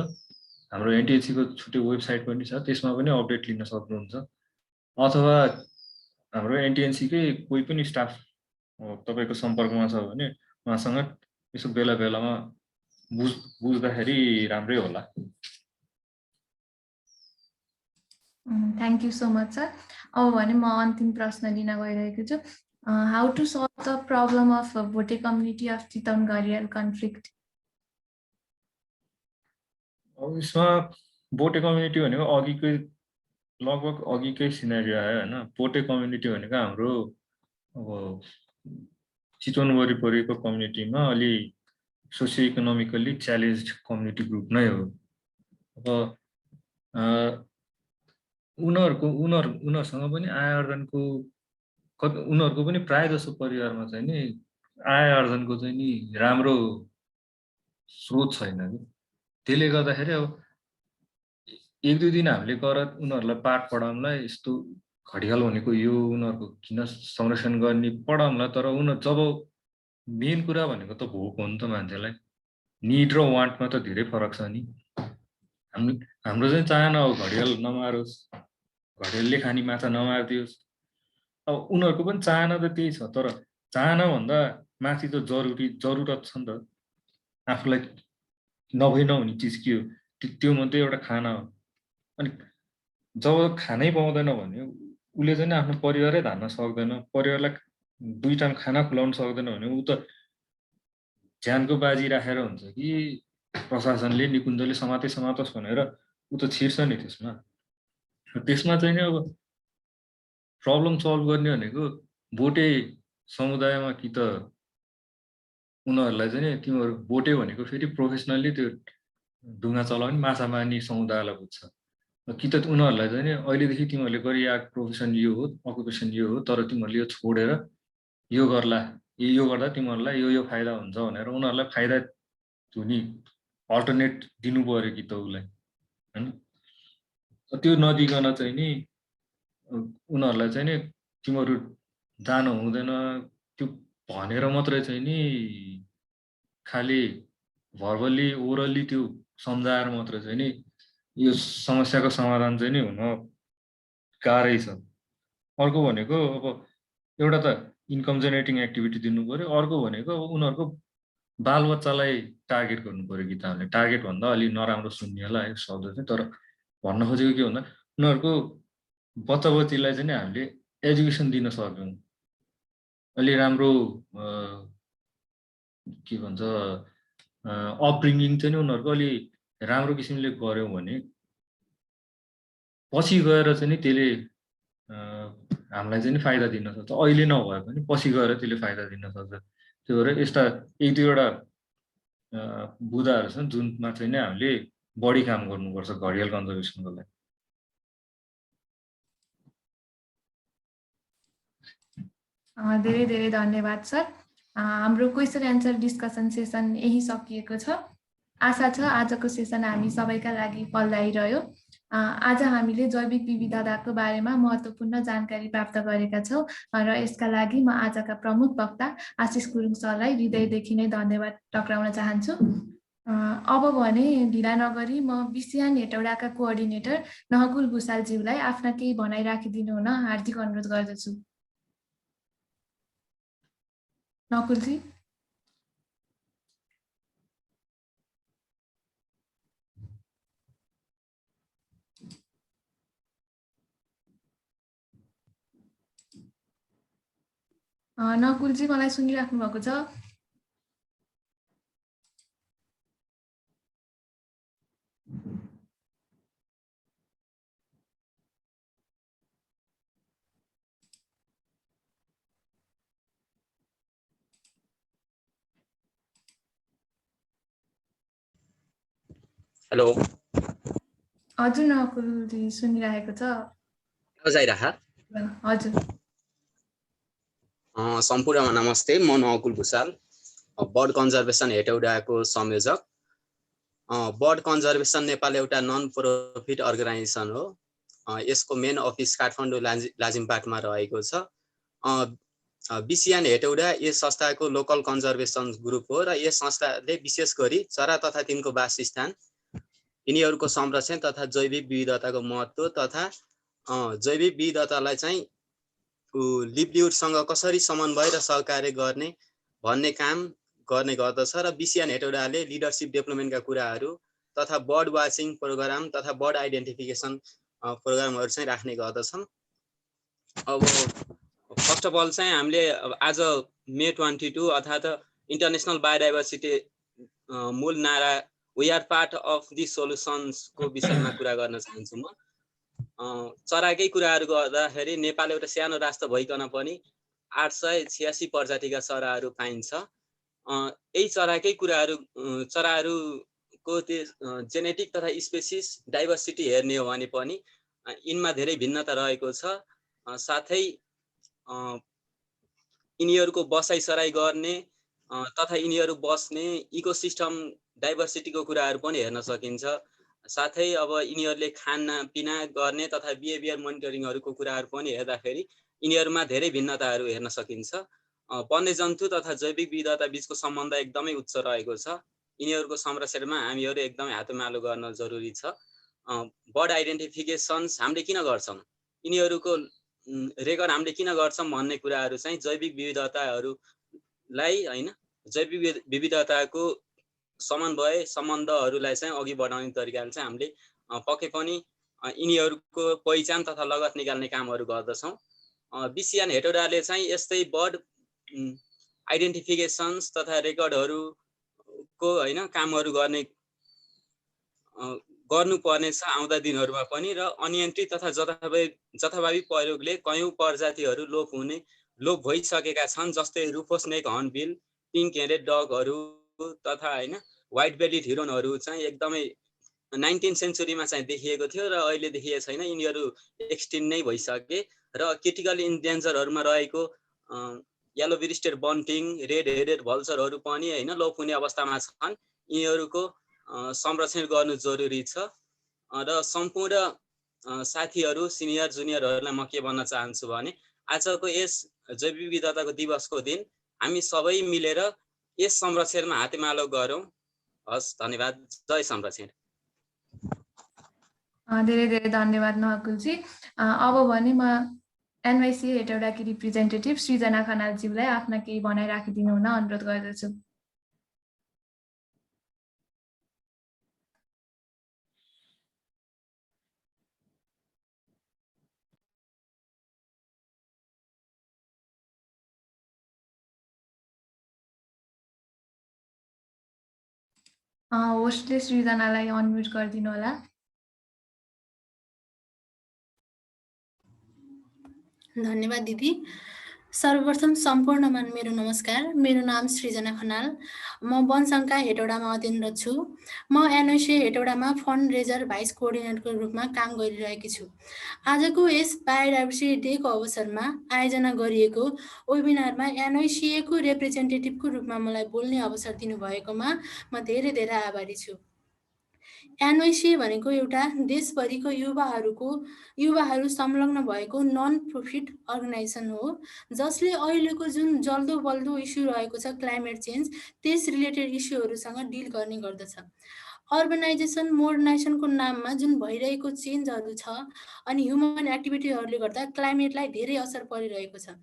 हाम्रो एनटिएनसीको छुट्टै वेबसाइट पनि छ, त्यसमा पनि अपडेट लिन सक्नुहुन्छ। अथवा हाम्रो एनटिएनसीकै कोही पनि स्टाफ तपाईँको सम्पर्कमा छ भने उहाँसँग यसो बेला बेलामा बुझ्दाखेरि राम्रै होला। Thank you so much sir. अब भने म अन्तिम प्रश्न लिन गइरहेको छु। How to solve the problem of Bhote community of Chitwan gharial conflict? अब यसमा भोटे कम्युनिटी भनेको लगभग अघिकै सिनेरियो आयो होइन। भोटे कम्युनिटी भनेको हाम्रो अब चितवन वरिपरिको कम्युनिटीमा अलि socio economically challenge community group नै हो। अब उनीहरूसँग पनि आय आर्जनको उनीहरूको पनि प्राय जसो परिवारमा चाहिँ नि आय आर्जनको चाहिँ नि राम्रो स्रोत छैन कि। त्यसले गर्दाखेरि अब 1-2 दिन हामीले गएर उनीहरूलाई पाठ पढाउँला, यस्तो घडियाल भनेको यो, उनीहरूको किन संरक्षण गर्ने पढाउँला। तर जब मेन कुरा भनेको त भोक हो नि त मान्छेलाई। निड र वान्टमा त धेरै फरक छ नि। हाम्रो चाहिँ चाहना हो घडियाल नमारोस्, घडियालले खाने माछा नमारिदियोस्। अब उनीहरूको पनि चाहना त त्यही छ, तर चाहना भन्दा माथि त जरुरत छ नि त। आफूलाई नभई नहुने चिज के हो? त्यो मध्ये एउटा खाना हो। अनि जब खानै पाउँदैन भने उसले चाहिँ आफ्नो परिवारै धान्न सक्दैन। परिवारलाई 2 टाइम खाना खुलाउन सक्दैन भने ऊ त ज्यानको बाजी राखेर हुन्छ कि प्रशासनले निकुञ्जले समातोस् भनेर ऊ त छिर्छ नि त्यसमा। त्यसमा चाहिँ नि अब प्रब्लम सल्भ गर्ने भनेको भोटे समुदायमा कि त उनीहरूलाई चाहिँ नि तिमीहरू भोटे भनेको फेरि प्रोफेसनल्ली त्यो ढुङ्गा चलाउने माछा मार्ने समुदायलाई बुझ्छ। कि त उनीहरूलाई चाहिँ नि अहिलेदेखि तिमीहरूले गरिरहेको प्रोफेसन यो हो, अकुपेसन यो हो, तर तिमीहरूले यो छोडेर यो गर्ला, यो गर्दा तिमीहरूलाई यो फाइदा हुन्छ भनेर उनीहरूलाई फाइदा हुने अल्टरनेट दिनु पर्यो कि त उसलाई हैन। त्यो नदिकन चाहिँ नि उनीहरूलाई चाहिँ नि तिमीहरू जानु हुँदैन त्यो भनेर मात्रै चाहिँ नि खालि भर्बली ओरली त्यो सम्झाएर मात्रै चाहिँ नि यो समस्याको समाधान चाहिँ नि हुन गाह्रै छ। अर्को भनेको अब एउटा त इन्कम जेनेरेटिङ एक्टिभिटी दिनु पर्यो, अर्को भनेको अब उनीहरूको बालबच्चालाई टार्गेट गर्नु पर्यो कि त हामीले। टार्गेट भन्दा अलि नराम्रो सुन्ने होला है शब्द चाहिँ, तर भन्न खोजेको के भन्दा उनीहरूको बच्चा बच्चीलाई चाहिँ नि हामीले एजुकेसन दिन सक्यौँ, अलि राम्रो के भन्छ अपब्रिङ्गिङ चाहिँ नि उनीहरूको अलि राम्रो किसिमले गऱ्यौँ भने पछि गएर चाहिँ नि त्यसले हामीलाई चाहिँ नि फाइदा दिन सक्छ। अहिले नभए पनि पछि गएर त्यसले फाइदा दिन सक्छ। त्यो भएर यस्ता 1-2वटा बुदाहरू छन् जुनमा चाहिँ नि हामीले बढी काम गर्नुपर्छ घडियाल कन्जर्भेसनको लागि। धेरै धेरै धन्यवाद सर। हाम्रो क्वेसन एन्सर डिस्कसन सेसन यही सकिएको छ। आशा छ आजको सेसन हामी सबैका लागि फलदायी रह्यो। आज हामीले जैविक विविधताको बारेमा महत्त्वपूर्ण जानकारी प्राप्त गरेका छौँ र यसका लागि म आजका प्रमुख वक्ता आशिष गुरुङ सरलाई हृदयदेखि नै धन्यवाद टक्राउन चाहन्छु। अब भने ढिला नगरी म बिसियान हेटौडाका कोअर्डिनेटर नहकुल भुसालज्यूलाई आफ्ना केही भनाइ राखिदिनु हुन हार्दिक अनुरोध गर्दछु। नकुलजी। नकुलजी मलाई सुनिराख्नु भएको छ? हेलो हजुर नकुलजी सुनिरहेको छ? हजुर। सम्पूर्णमा नमस्ते। म नकुल भुसाल, बर्ड कन्जर्भेसन हेटौडाको संयोजक। बर्ड कन्जर्भेसन नेपाल एउटा नन प्रोफिट अर्गनाइजेसन हो। यसको मेन अफिस काठमाडौँ लाजिमबागमा रहेको छ। बिसियान हेटौडा यस संस्थाको लोकल कन्जर्भेसन ग्रुप हो र यस संस्थाले विशेष गरी चरा तथा तिनको वासस्थान, यिनीहरूको संरक्षण तथा जैविक विविधताको महत्त्व तथा जैविक विविधतालाई चाहिँ लिभलिहुडसँग कसरी समन्वय र सहकार्य गर्ने भन्ने काम गर्ने गर्दछ। र बिसियान हेटौडाले लिडरसिप डेभलपमेन्टका कुराहरू तथा बर्ड वाचिङ प्रोग्राम तथा बर्ड आइडेन्टिफिकेसन प्रोग्रामहरू चाहिँ राख्ने गर्दछन्। अब फर्स्ट अफ अल चाहिँ हामीले आज मे 22 अर्थात् इन्टरनेसनल बायोडाइभर्सिटी मूल नारा we are part of the सोल्युसन्सको विषयमा कुरा गर्न चाहन्छु म। चराकै कुराहरू गर्दाखेरि नेपाल एउटा सानो राष्ट्र भइकन पनि 886 प्रजातिका चराहरू पाइन्छ। यही चराकै कुराहरू चराहरूको जेनेटिक तथा स्पेसिस डाइभर्सिटी हेर्ने हो भने पनि यिनमा धेरै भिन्नता रहेको छ। साथै यिनीहरूको बसाइसराई गर्ने तथा यिनीहरू बस्ने इकोसिस्टम डाइभर्सिटीको कुराहरू पनि हेर्न सकिन्छ। साथै अब यिनीहरूले खानापिना गर्ने तथा बिहेभियर मोनिटरिङहरूको कुराहरू पनि हेर्दाखेरि यिनीहरूमा धेरै भिन्नताहरू हेर्न सकिन्छ। वन्यजन्तु तथा जैविक विविधता बीचको सम्बन्ध एकदमै उच्च रहेको छ। यिनीहरूको संरक्षणमा हामीहरू एकदमै हातेमालो गर्न जरुरी छ। बर्ड आइडेन्टिफिकेसन्स हामीले किन गर्छौँ, यिनीहरूको रेकर्ड हामीले किन गर्छौँ भन्ने कुराहरू चाहिँ जैविक विविधताहरूलाई हैन जैविक विविधताको समन्वय सम्बन्धहरूलाई चाहिँ अघि बढाउने तरिकाले चाहिँ हामीले पक्कै पनि यिनीहरूको पहिचान तथा लगत निकाल्ने कामहरू गर्दछौँ। बिसिएन हेटौडाले चाहिँ यस्तै बर्ड आइडेन्टिफिकेसन्स तथा रेकर्डहरूको हैन कामहरू गर्नुपर्ने छ आउँदा दिनहरूमा पनि। र अनियन्त्रित तथा जथाभावी प्रयोगले कयौं प्रजातिहरू लोप भइसकेका छन्, जस्तै रुफोस नेक हर्नबिल, पिङ्क हेडेड डगहरू तथा हैन व्हाइट बेलिड हिरोनहरू चाहिँ एकदमै 19th सेन्चुरीमा चाहिँ देखिएको थियो र अहिले देखिएको छैन। यिनीहरू एक्सटिन्ट नै भइसके र क्रिटिकल इन्डेन्जरहरूमा रहेको yellow breasted bunting, red headed भल्चरहरू पनि हैन लोप हुने अवस्थामा छन्। यिनीहरूको संरक्षण गर्नु जरुरी छ। र सम्पूर्ण साथीहरू सिनियर जुनियरहरूलाई म के भन्न चाहन्छु भने आजको यस जैविक विविधताको दिवसको दिन हामी सबै मिलेर यस संरक्षणमा हातेमालो गरौँ। हस्, धन्यवाद। जय संरक्षण। धेरै धेरै धन्यवाद नकुलजी। अब भने म एनवाइसी हेटौडाकी रिप्रेजेन्टेटिभ सृजना खनालज्यूलाई आफ्ना केही भनाइ राखिदिनु हुन अनुरोध गर्दछु। होस्टले सृजनालाई अनम्युट गरिदिनु होला। धन्यवाद दिदी। सर्वप्रथम सम्पूर्णमा मेरो नमस्कार। मेरो नाम सृजना खनाल। म वनसङ्घका हेटौडामा अध्ययनरत छु। म एनओसी हेटौडामा फन्ड रेजर भाइस कोअर्डिनेटरको रूपमा काम गरिरहेकी छु। आजको यस बायोडाइभर्सिटी डेको अवसरमा आयोजना गरिएको वेबिनारमा एनओसिएको रिप्रेजेन्टेटिभको रूपमा मलाई बोल्ने अवसर दिनुभएकोमा म धेरै धेरै आभारी छु। एनओसी भनेको एउटा देशभरिको युवाहरू संलग्न भएको नन प्रफिट अर्गनाइजेसन हो, जसले अहिलेको जुन जल्दो बल्दो इस्यु रहेको छ क्लाइमेट चेन्ज, त्यस रिलेटेड इस्युहरूसँग डिल गर्ने गर्दछ। अर्बनाइजेसन मोडर्नाइजेसनको नाममा जुन भइरहेको चेन्जहरू छ अनि ह्युमन एक्टिभिटीहरूले गर्दा क्लाइमेटलाई धेरै असर परिरहेको छ।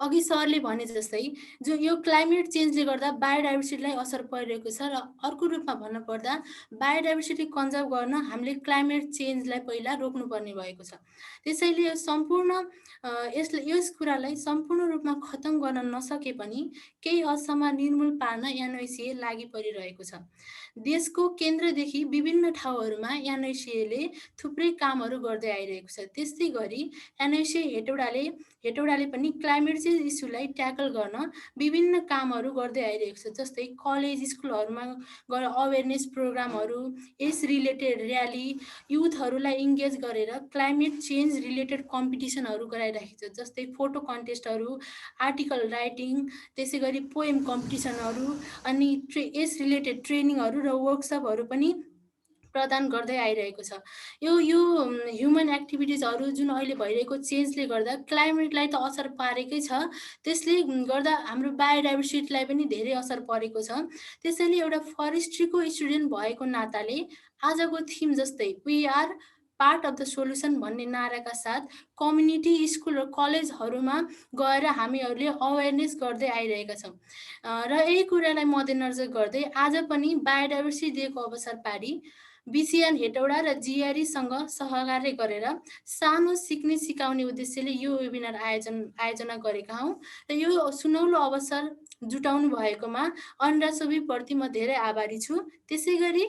अघि सरले भने जस्तै जो यो क्लाइमेट चेन्जले गर्दा बायोडाइभर्सिटीलाई असर परिरहेको छ र अर्को रूपमा भन्नुपर्दा बायोडाइभर्सिटी कन्जर्भ गर्न हामीले क्लाइमेट चेन्जलाई पहिला रोक्नुपर्ने भएको छ। त्यसैले यो सम्पूर्ण यस कुरालाई सम्पूर्ण रूपमा खतम गर्न नसके पनि केही हदसम्म निर्मूल पार्न एनओसिए लागि परिरहेको छ। देशको केन्द्रदेखि विभिन्न ठाउँहरूमा एनओसिएले थुप्रै कामहरू गर्दै आइरहेको छ। त्यस्तै गरी एनओसिए हेटौडाले पनि क्लाइमेट चेन्ज इस्युलाई ट्याकल गर्न विभिन्न कामहरू गर्दै आइरहेको छ। जस्तै कलेज स्कुलहरूमा गएर अवेरनेस प्रोग्रामहरू, यस रिलेटेड र्याली, युथहरूलाई इङ्गेज गरेर क्लाइमेट चेन्ज रिलेटेड कम्पिटिसनहरू गराइरहेको छ। जस्तै फोटो कन्टेस्टहरू, आर्टिकल राइटिङ, त्यसै गरी पोएम कम्पिटिसनहरू अनि यस रिलेटेड ट्रेनिङहरू र वर्कसपहरू पनि प्रदान गर्दै आइरहेको छ। यो ह्युमन एक्टिभिटिजहरू जुन अहिले भइरहेको चेन्जले गर्दा क्लाइमेटलाई त असर पारेकै छ, त्यसले गर्दा हाम्रो बायोडाइभर्सिटीलाई पनि धेरै असर परेको छ। त्यसैले एउटा फरेस्ट्रीको स्टुडेन्ट भएको नाताले आजको थिम जस्तै we are part of the solution भन्ने नाराका साथ कम्युनिटी स्कुल र कलेजहरूमा गएर हामीहरूले अवेरनेस गर्दै आइरहेका छौँ। र यही कुरालाई मध्यनजर गर्दै आज पनि बायोडाइभर्सिटी डेको अवसर पारी बिसिएन हेटौडा र जिआरईसँग सहकार्य गरेर सानो सिक्ने सिकाउने उद्देश्यले यो वेबिनार आयोजना गरेका हौँ र यो सुनौलो अवसर जुटाउनु भएकोमा अनुराज सोबीप्रति म धेरै आभारी छु। त्यसै गरी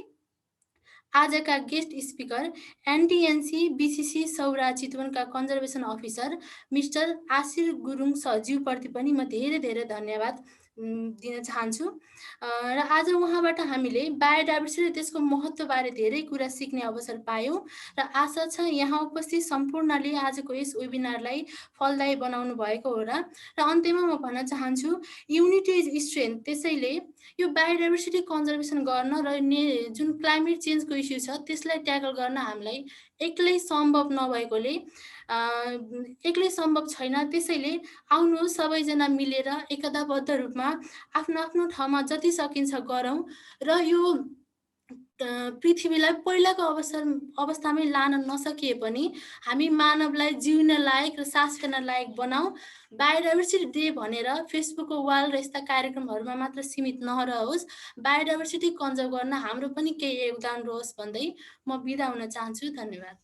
आजका guest speaker NTNC BCC Saura चितवनका conservation officer mister Ashir Gurung ज्यूप्रति पनि म धेरै धेरै धन्यवाद दिन चाहन्छु र आज उहाँबाट हामीले बायोडाइभर्सिटी र त्यसको महत्त्वबारे धेरै कुरा सिक्ने अवसर पायौँ र आशा छ यहाँ उपस्थित सम्पूर्णले आजको यस वेबिनारलाई फलदायी बनाउनु भएको होला। र अन्त्यमा म भन्न चाहन्छु युनिटी इज स्ट्रेन्थ, त्यसैले यो बायोडाइभर्सिटी कन्जर्भेसन गर्न र जुन क्लाइमेट चेन्जको इस्यु छ त्यसलाई ट्याकल गर्न हामीलाई एक्लै सम्भव नभएकोले एक्लै सम्भव छैन। त्यसैले आउनुहोस् सबैजना मिलेर एकताबद्ध रूपमा आफ्नो आफ्नो ठाउँमा जति सकिन्छ गरौँ र यो पृथ्वीलाई पहिलाको अवस्थामै लान नसकिए पनि हामी मानवलाई जिउन लायक र सास फेर्न लायक बनाऊ। बायोडाइभर्सिटी डे भनेर फेसबुकको वाल र यस्ता कार्यक्रमहरूमा मात्र सीमित नरहोस्, बायोडाइभर्सिटी कन्जर्भ गर्न हाम्रो पनि केही योगदान रहोस् भन्दै म बिदा हुन चाहन्छु। धन्यवाद।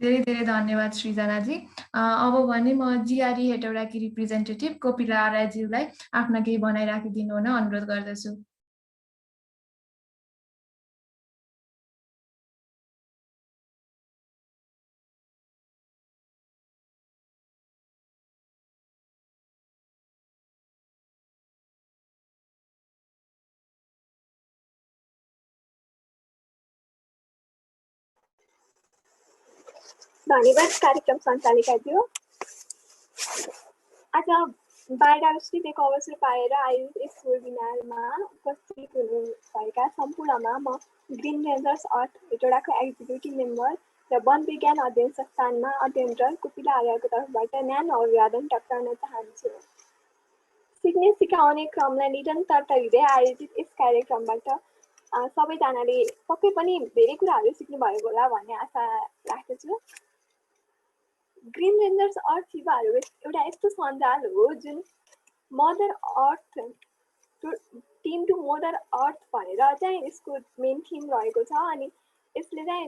धेरै धेरै धन्यवाद सृजनाजी। अब भने म जिआरई हेटौडाकी रिप्रेजेन्टेटिभ कोपिला आर्यज्यूलाई आफ्ना केही भनाइ राखिदिनु हुन अनुरोध गर्दछु। धन्यवाद कार्यक्रम सञ्चालिकाज्यू। आज बायोडाइभर्सिटी डेको अवसर पाएर आयोजित यस वेबिनारमा उपस्थित हुनुभएका सम्पूर्णमा म ग्रिन रेन्जर्स अर्थ हेटौडाको एक्जिक्युटिभ मेम्बर र वन विज्ञान अध्ययन संस्थानमा अध्ययनरत कोपिला आर्यको तर्फबाट न्यानो अभिवादन टक्राउन चाहन्छु। सिक्ने सिकाउने क्रमलाई निरन्तरता दिँदै आयोजित यस कार्यक्रमबाट सबैजनाले पक्कै पनि धेरै कुराहरू सिक्नुभएको होला भन्ने आशा राख्दछु। ग्रिन रेन्जर्स अर्थ युवाहरू एउटा यस्तो सञ्जाल हो जुन mother earth team to mother earth भनेर चाहिँ यसको मेन थिम रहेको छ। अनि यसले चाहिँ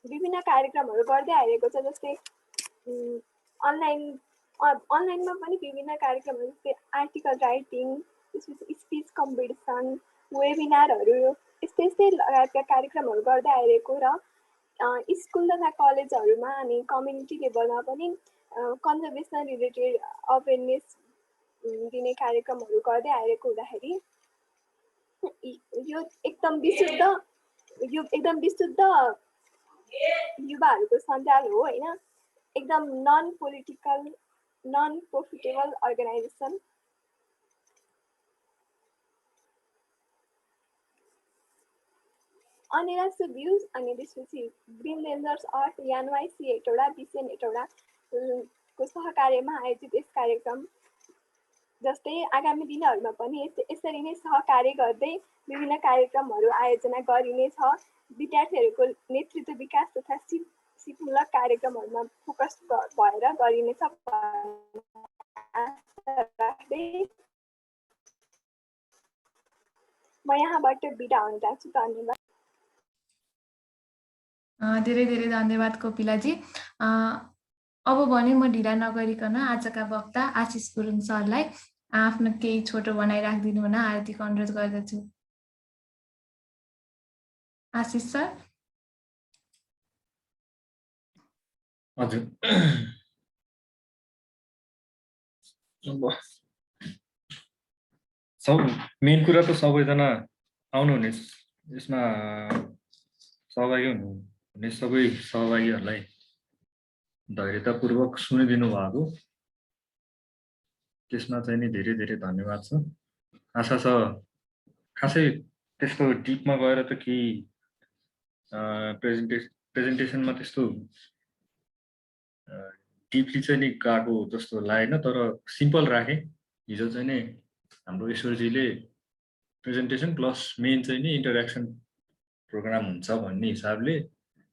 विभिन्न कार्यक्रमहरू गर्दै आइरहेको छ, जस्तै अनलाइनमा पनि विभिन्न कार्यक्रमहरू जस्तै आर्टिकल राइटिङ, त्यसपछि स्पिच कम्पिटिसन, वेबिनारहरू यस्तै लगायतका कार्यक्रमहरू गर्दै आइरहेको र स्कुल तथा कलेजहरूमा अनि कम्युनिटी लेभलमा पनि कन्जर्भेसन रिलेटेड अवेरनेस दिने कार्यक्रमहरू गर्दै आइरहेको हुँदाखेरि यो एकदम विशुद्ध युवाहरूको सञ्जाल हो होइन। एकदम non political non profitable organisation. अनिराश्य भ्युज अनि त्यसपछि green rangers earth NYC Hetauda BCN Hetauda को सहकार्यमा आयोजित यस कार्यक्रम जस्तै आगामी दिनहरूमा पनि यसरी नै सहकार्य गर्दै विभिन्न कार्यक्रमहरू आयोजना गरिनेछ। विद्यार्थीहरूको नेतृत्व विकास तथा सिपमूलक कार्यक्रमहरूमा फोकस भएर गरिनेछ राख्दै म यहाँबाट बिदा हुन चाहन्छु। धन्यवाद। धेरै धेरै धन्यवाद कोपिलाजी। अब भने म ढिला नगरिकन आजका वक्ता आशिष गुरुङ सरलाई आफ्नो केही छोटो भनाइ राखिदिनु हुन हार्दिक अनुरोध गर्दछु। आशिष सर। हजुर, मेन कुरा त सबैजना आउनुहुने यसमा सहभागी हुने सबै सहभागीहरूलाई धैर्यतापूर्वक सुनिदिनु भएको, त्यसमा चाहिँ नि धेरै धेरै धन्यवाद छ। आशा छ खासै त्यस्तो डिपमा गएर त केही प्रेजेन्टेसनमा त्यस्तो डिपली चाहिँ नि गएको जस्तो लागेन, तर सिम्पल राखेँ। हिजो चाहिँ नि हाम्रो ईश्वरजीले प्रेजेन्टेसन प्लस मेन चाहिँ नि इन्टरेक्सन प्रोग्राम हुन्छ भन्ने हिसाबले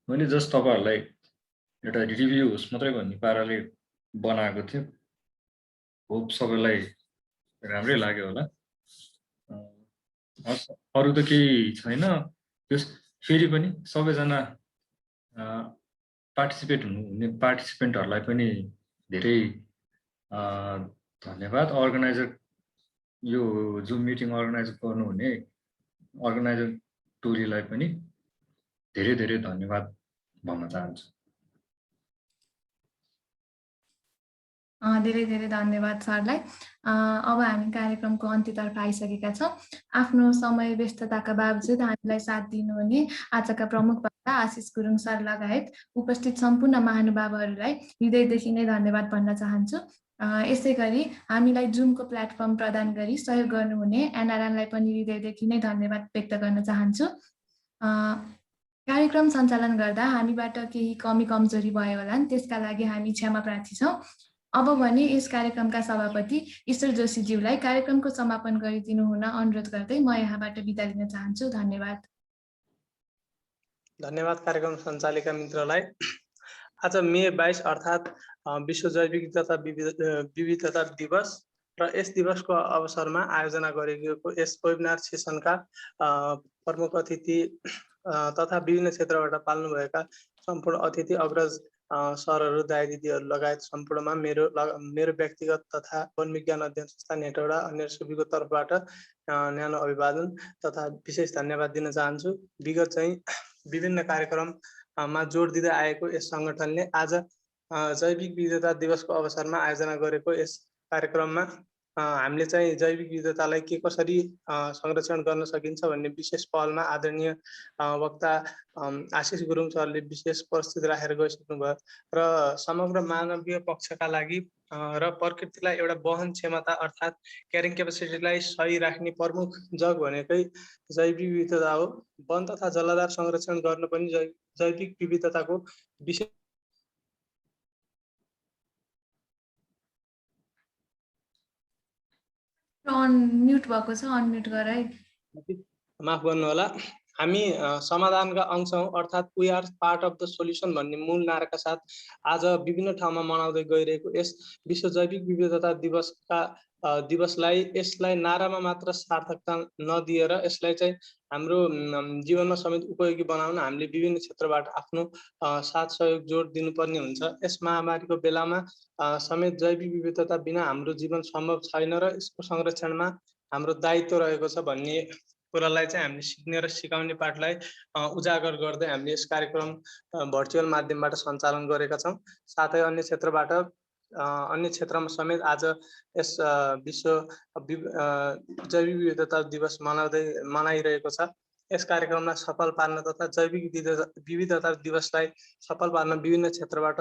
मैले जस्ट तपाईँहरूलाई एउटा रिभ्यू होस् मात्रै भन्ने पाराले बनाएको थियो। होप सबैलाई राम्रै लाग्यो होला। हस्, अरू त केही छैन। त्यस फेरि पनि सबैजना पार्टिसिपेन्टहरूलाई पनि धेरै धन्यवाद। अर्गनाइजर यो जुम मिटिङ अर्गनाइज गर्नुहुने अर्गनाइजर टोलीलाई पनि धेरै धेरै धन्यवाद भन्न चाहन्छु। धेरै धेरै धन्यवाद सरलाई। अब हामी कार्यक्रमको अन्त्यतर्फ आइसकेका छौँ। आफ्नो समय व्यस्तताका बावजुद हामीलाई साथ दिनुहुने आजका प्रमुख वक्ता आशिष गुरुङ सर लगायत उपस्थित सम्पूर्ण महानुभावहरूलाई हृदयदेखि नै धन्यवाद भन्न चाहन्छु। यसै गरी हामीलाई जुमको प्लेटफर्म प्रदान गरी सहयोग गर्नुहुने एनआरएनलाई पनि हृदयदेखि नै धन्यवाद व्यक्त गर्न चाहन्छु। कार्यक्रम सञ्चालन गर्दा हामीबाट केही कमी कमजोरी भयो होला, त्यसका लागि हामी क्षमा प्रार्थी छौँ। अब भने यस कार्यक्रमका सभापति ईश्वर जोशीज्यूलाई कार्यक्रमको समापन गरिदिनु हुन अनुरोध गर्दै म यहाँबाट बिदा दिन चाहन्छु। धन्यवाद। धन्यवाद कार्यक्रम सञ्चालिका मित्रलाई। आज मे 22 अर्थात् विश्व जैविक तथा विविधता दिवस र यस दिवसको अवसरमा आयोजना गरिएको यस वेबिनार सेसनका प्रमुख अतिथि तथा विभिन्न क्षेत्रबाट पाल्नुभएका सम्पूर्ण अतिथि अग्रज सरहरू, दाइ दिदीहरू लगायत सम्पूर्णमा मेरो व्यक्तिगत तथा वन विज्ञान अध्ययन संस्थान हेटौडा अन्य सबै तर्फबाट न्यानो अभिवादन तथा विशेष धन्यवाद दिन चाहन्छु। विगत चाहिँ विभिन्न कार्यक्रममा जोड दिँदै आएको यस सङ्गठनले आज जैविक विविधता दिवसको अवसरमा आयोजना गरेको यस कार्यक्रममा हामीले चाहिँ जैविक विविधतालाई के कसरी संरक्षण गर्न सकिन्छ भन्ने विशेष पहलमा आदरणीय वक्ता आशिष गुरुङ सरले विशेष प्रस्तुति राखेर गइसक्नुभयो र समग्र मानवीय पक्षका लागि र प्रकृतिलाई एउटा वहन क्षमता अर्थात् क्यारिङ क्यापेसिटीलाई सही राख्ने प्रमुख जग भनेकै जैविक विविधता हो। वन तथा जलाधार संरक्षण गर्न पनि जैविक विविधताको विशेष अनम्युट भएको छ, अनम्युट गर है। माफ गर्नु होला। हामी समाधानका अंश हौं अर्थात् we are part of the solution भन्ने मूल नाराका साथ आज विभिन्न ठाउँमा मनाउँदै गइरहेको यस विश्व जैविक विविधता दिवसलाई यसलाई नारामा मात्र सार्थकता नदिएर यसलाई चाहिँ हाम्रो जीवनमा समेत उपयोगी बनाउन हामीले विभिन्न क्षेत्रबाट आफ्नो साथ सहयोग जोड दिनुपर्ने हुन्छ। यस महामारीको बेलामा समेत जैविक विविधता बिना हाम्रो जीवन सम्भव छैन र यसको संरक्षणमा हाम्रो दायित्व रहेको छ भन्ने कुरालाई चाहिँ हामीले सिक्ने र सिकाउने पाठलाई उजागर गर्दै हामीले यस कार्यक्रम भर्चुअल माध्यमबाट सञ्चालन गरेका छौँ। साथै अन्य क्षेत्रमा समेत आज यस विश्व जैविक विविधता दिवस मनाइरहेको छ। यस कार्यक्रमलाई सफल पार्न तथा जैविक विविधता दिवसलाई सफल पार्न विभिन्न क्षेत्रबाट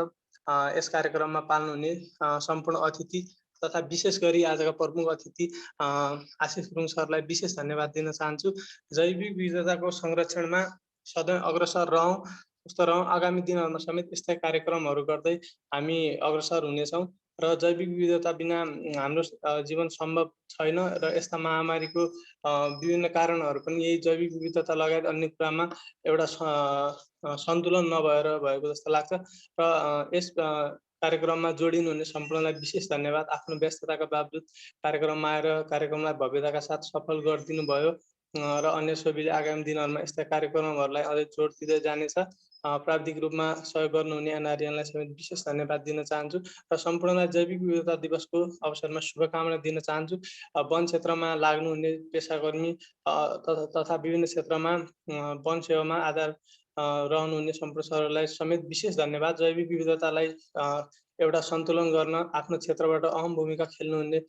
यस कार्यक्रममा पाल्नुहुने सम्पूर्ण अतिथि तथा विशेष गरी आजका प्रमुख अतिथि आशिष गुरुङ सरलाई विशेष धन्यवाद दिन चाहन्छु। जैविक विविधताको संरक्षणमा सधैँ अग्रसर रहौँ, जस्तो रहौँ। आगामी दिनहरूमा समेत यस्तै कार्यक्रमहरू गर्दै हामी अग्रसर हुनेछौँ र जैविक विविधता बिना हाम्रो जीवन सम्भव छैन र यस्ता महामारीको विभिन्न कारणहरू पनि यही जैविक विविधता लगायत अन्य कुरामा एउटा सन्तुलन नभएर भएको जस्तो लाग्छ र यस कार्यक्रममा जोडिनुहुने सम्पूर्णलाई विशेष धन्यवाद। आफ्नो व्यस्तताका बावजुद कार्यक्रममा आएर कार्यक्रमलाई भव्यताका साथ सफल गरिदिनु भयो र अन्य सबैले आगामी दिनहरूमा यस्ता कार्यक्रमहरूलाई अझै जोड दिँदै जानेछ। प्राविधिक रूपमा सहयोग गर्नुहुने एनआरएनलाई समेत विशेष धन्यवाद दिन चाहन्छु र सम्पूर्णलाई जैविक विविधता दिवसको अवसरमा शुभकामना दिन चाहन्छु। वन क्षेत्रमा लाग्नुहुने पेसाकर्मी तथा विभिन्न क्षेत्रमा वन सेवामा आधार रहनुहुने सम्पूर्ण सरहरूलाई समेत विशेष धन्यवाद। जैविक विविधतालाई एउटा सन्तुलन गर्न आफ्नो क्षेत्रबाट अहम भूमिका खेल्नुहुने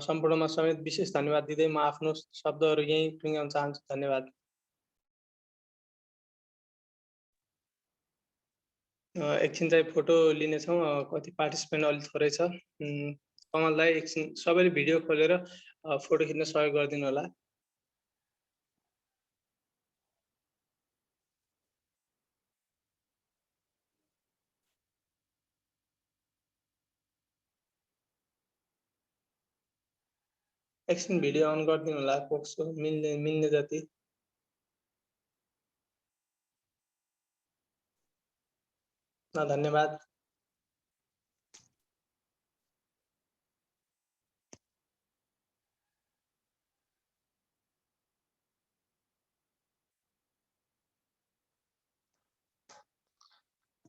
सम्पूर्णमा समेत विशेष धन्यवाद दिँदै म आफ्नो शब्दहरू यहीँ टुङ्ग्याउन चाहन्छु। धन्यवाद। एकछिन चाहिँ फोटो लिनेछौँ। कति पार्टिसिपेन्ट अलिक थोरै छ। कमललाई एकछिन सबैले भिडियो खोलेर फोटो खिच्न सहयोग गरिदिनु होला। एकछिन भिडियो अन गरिदिनु होला कोक्सको मिल्ने जति। धन्यवाद।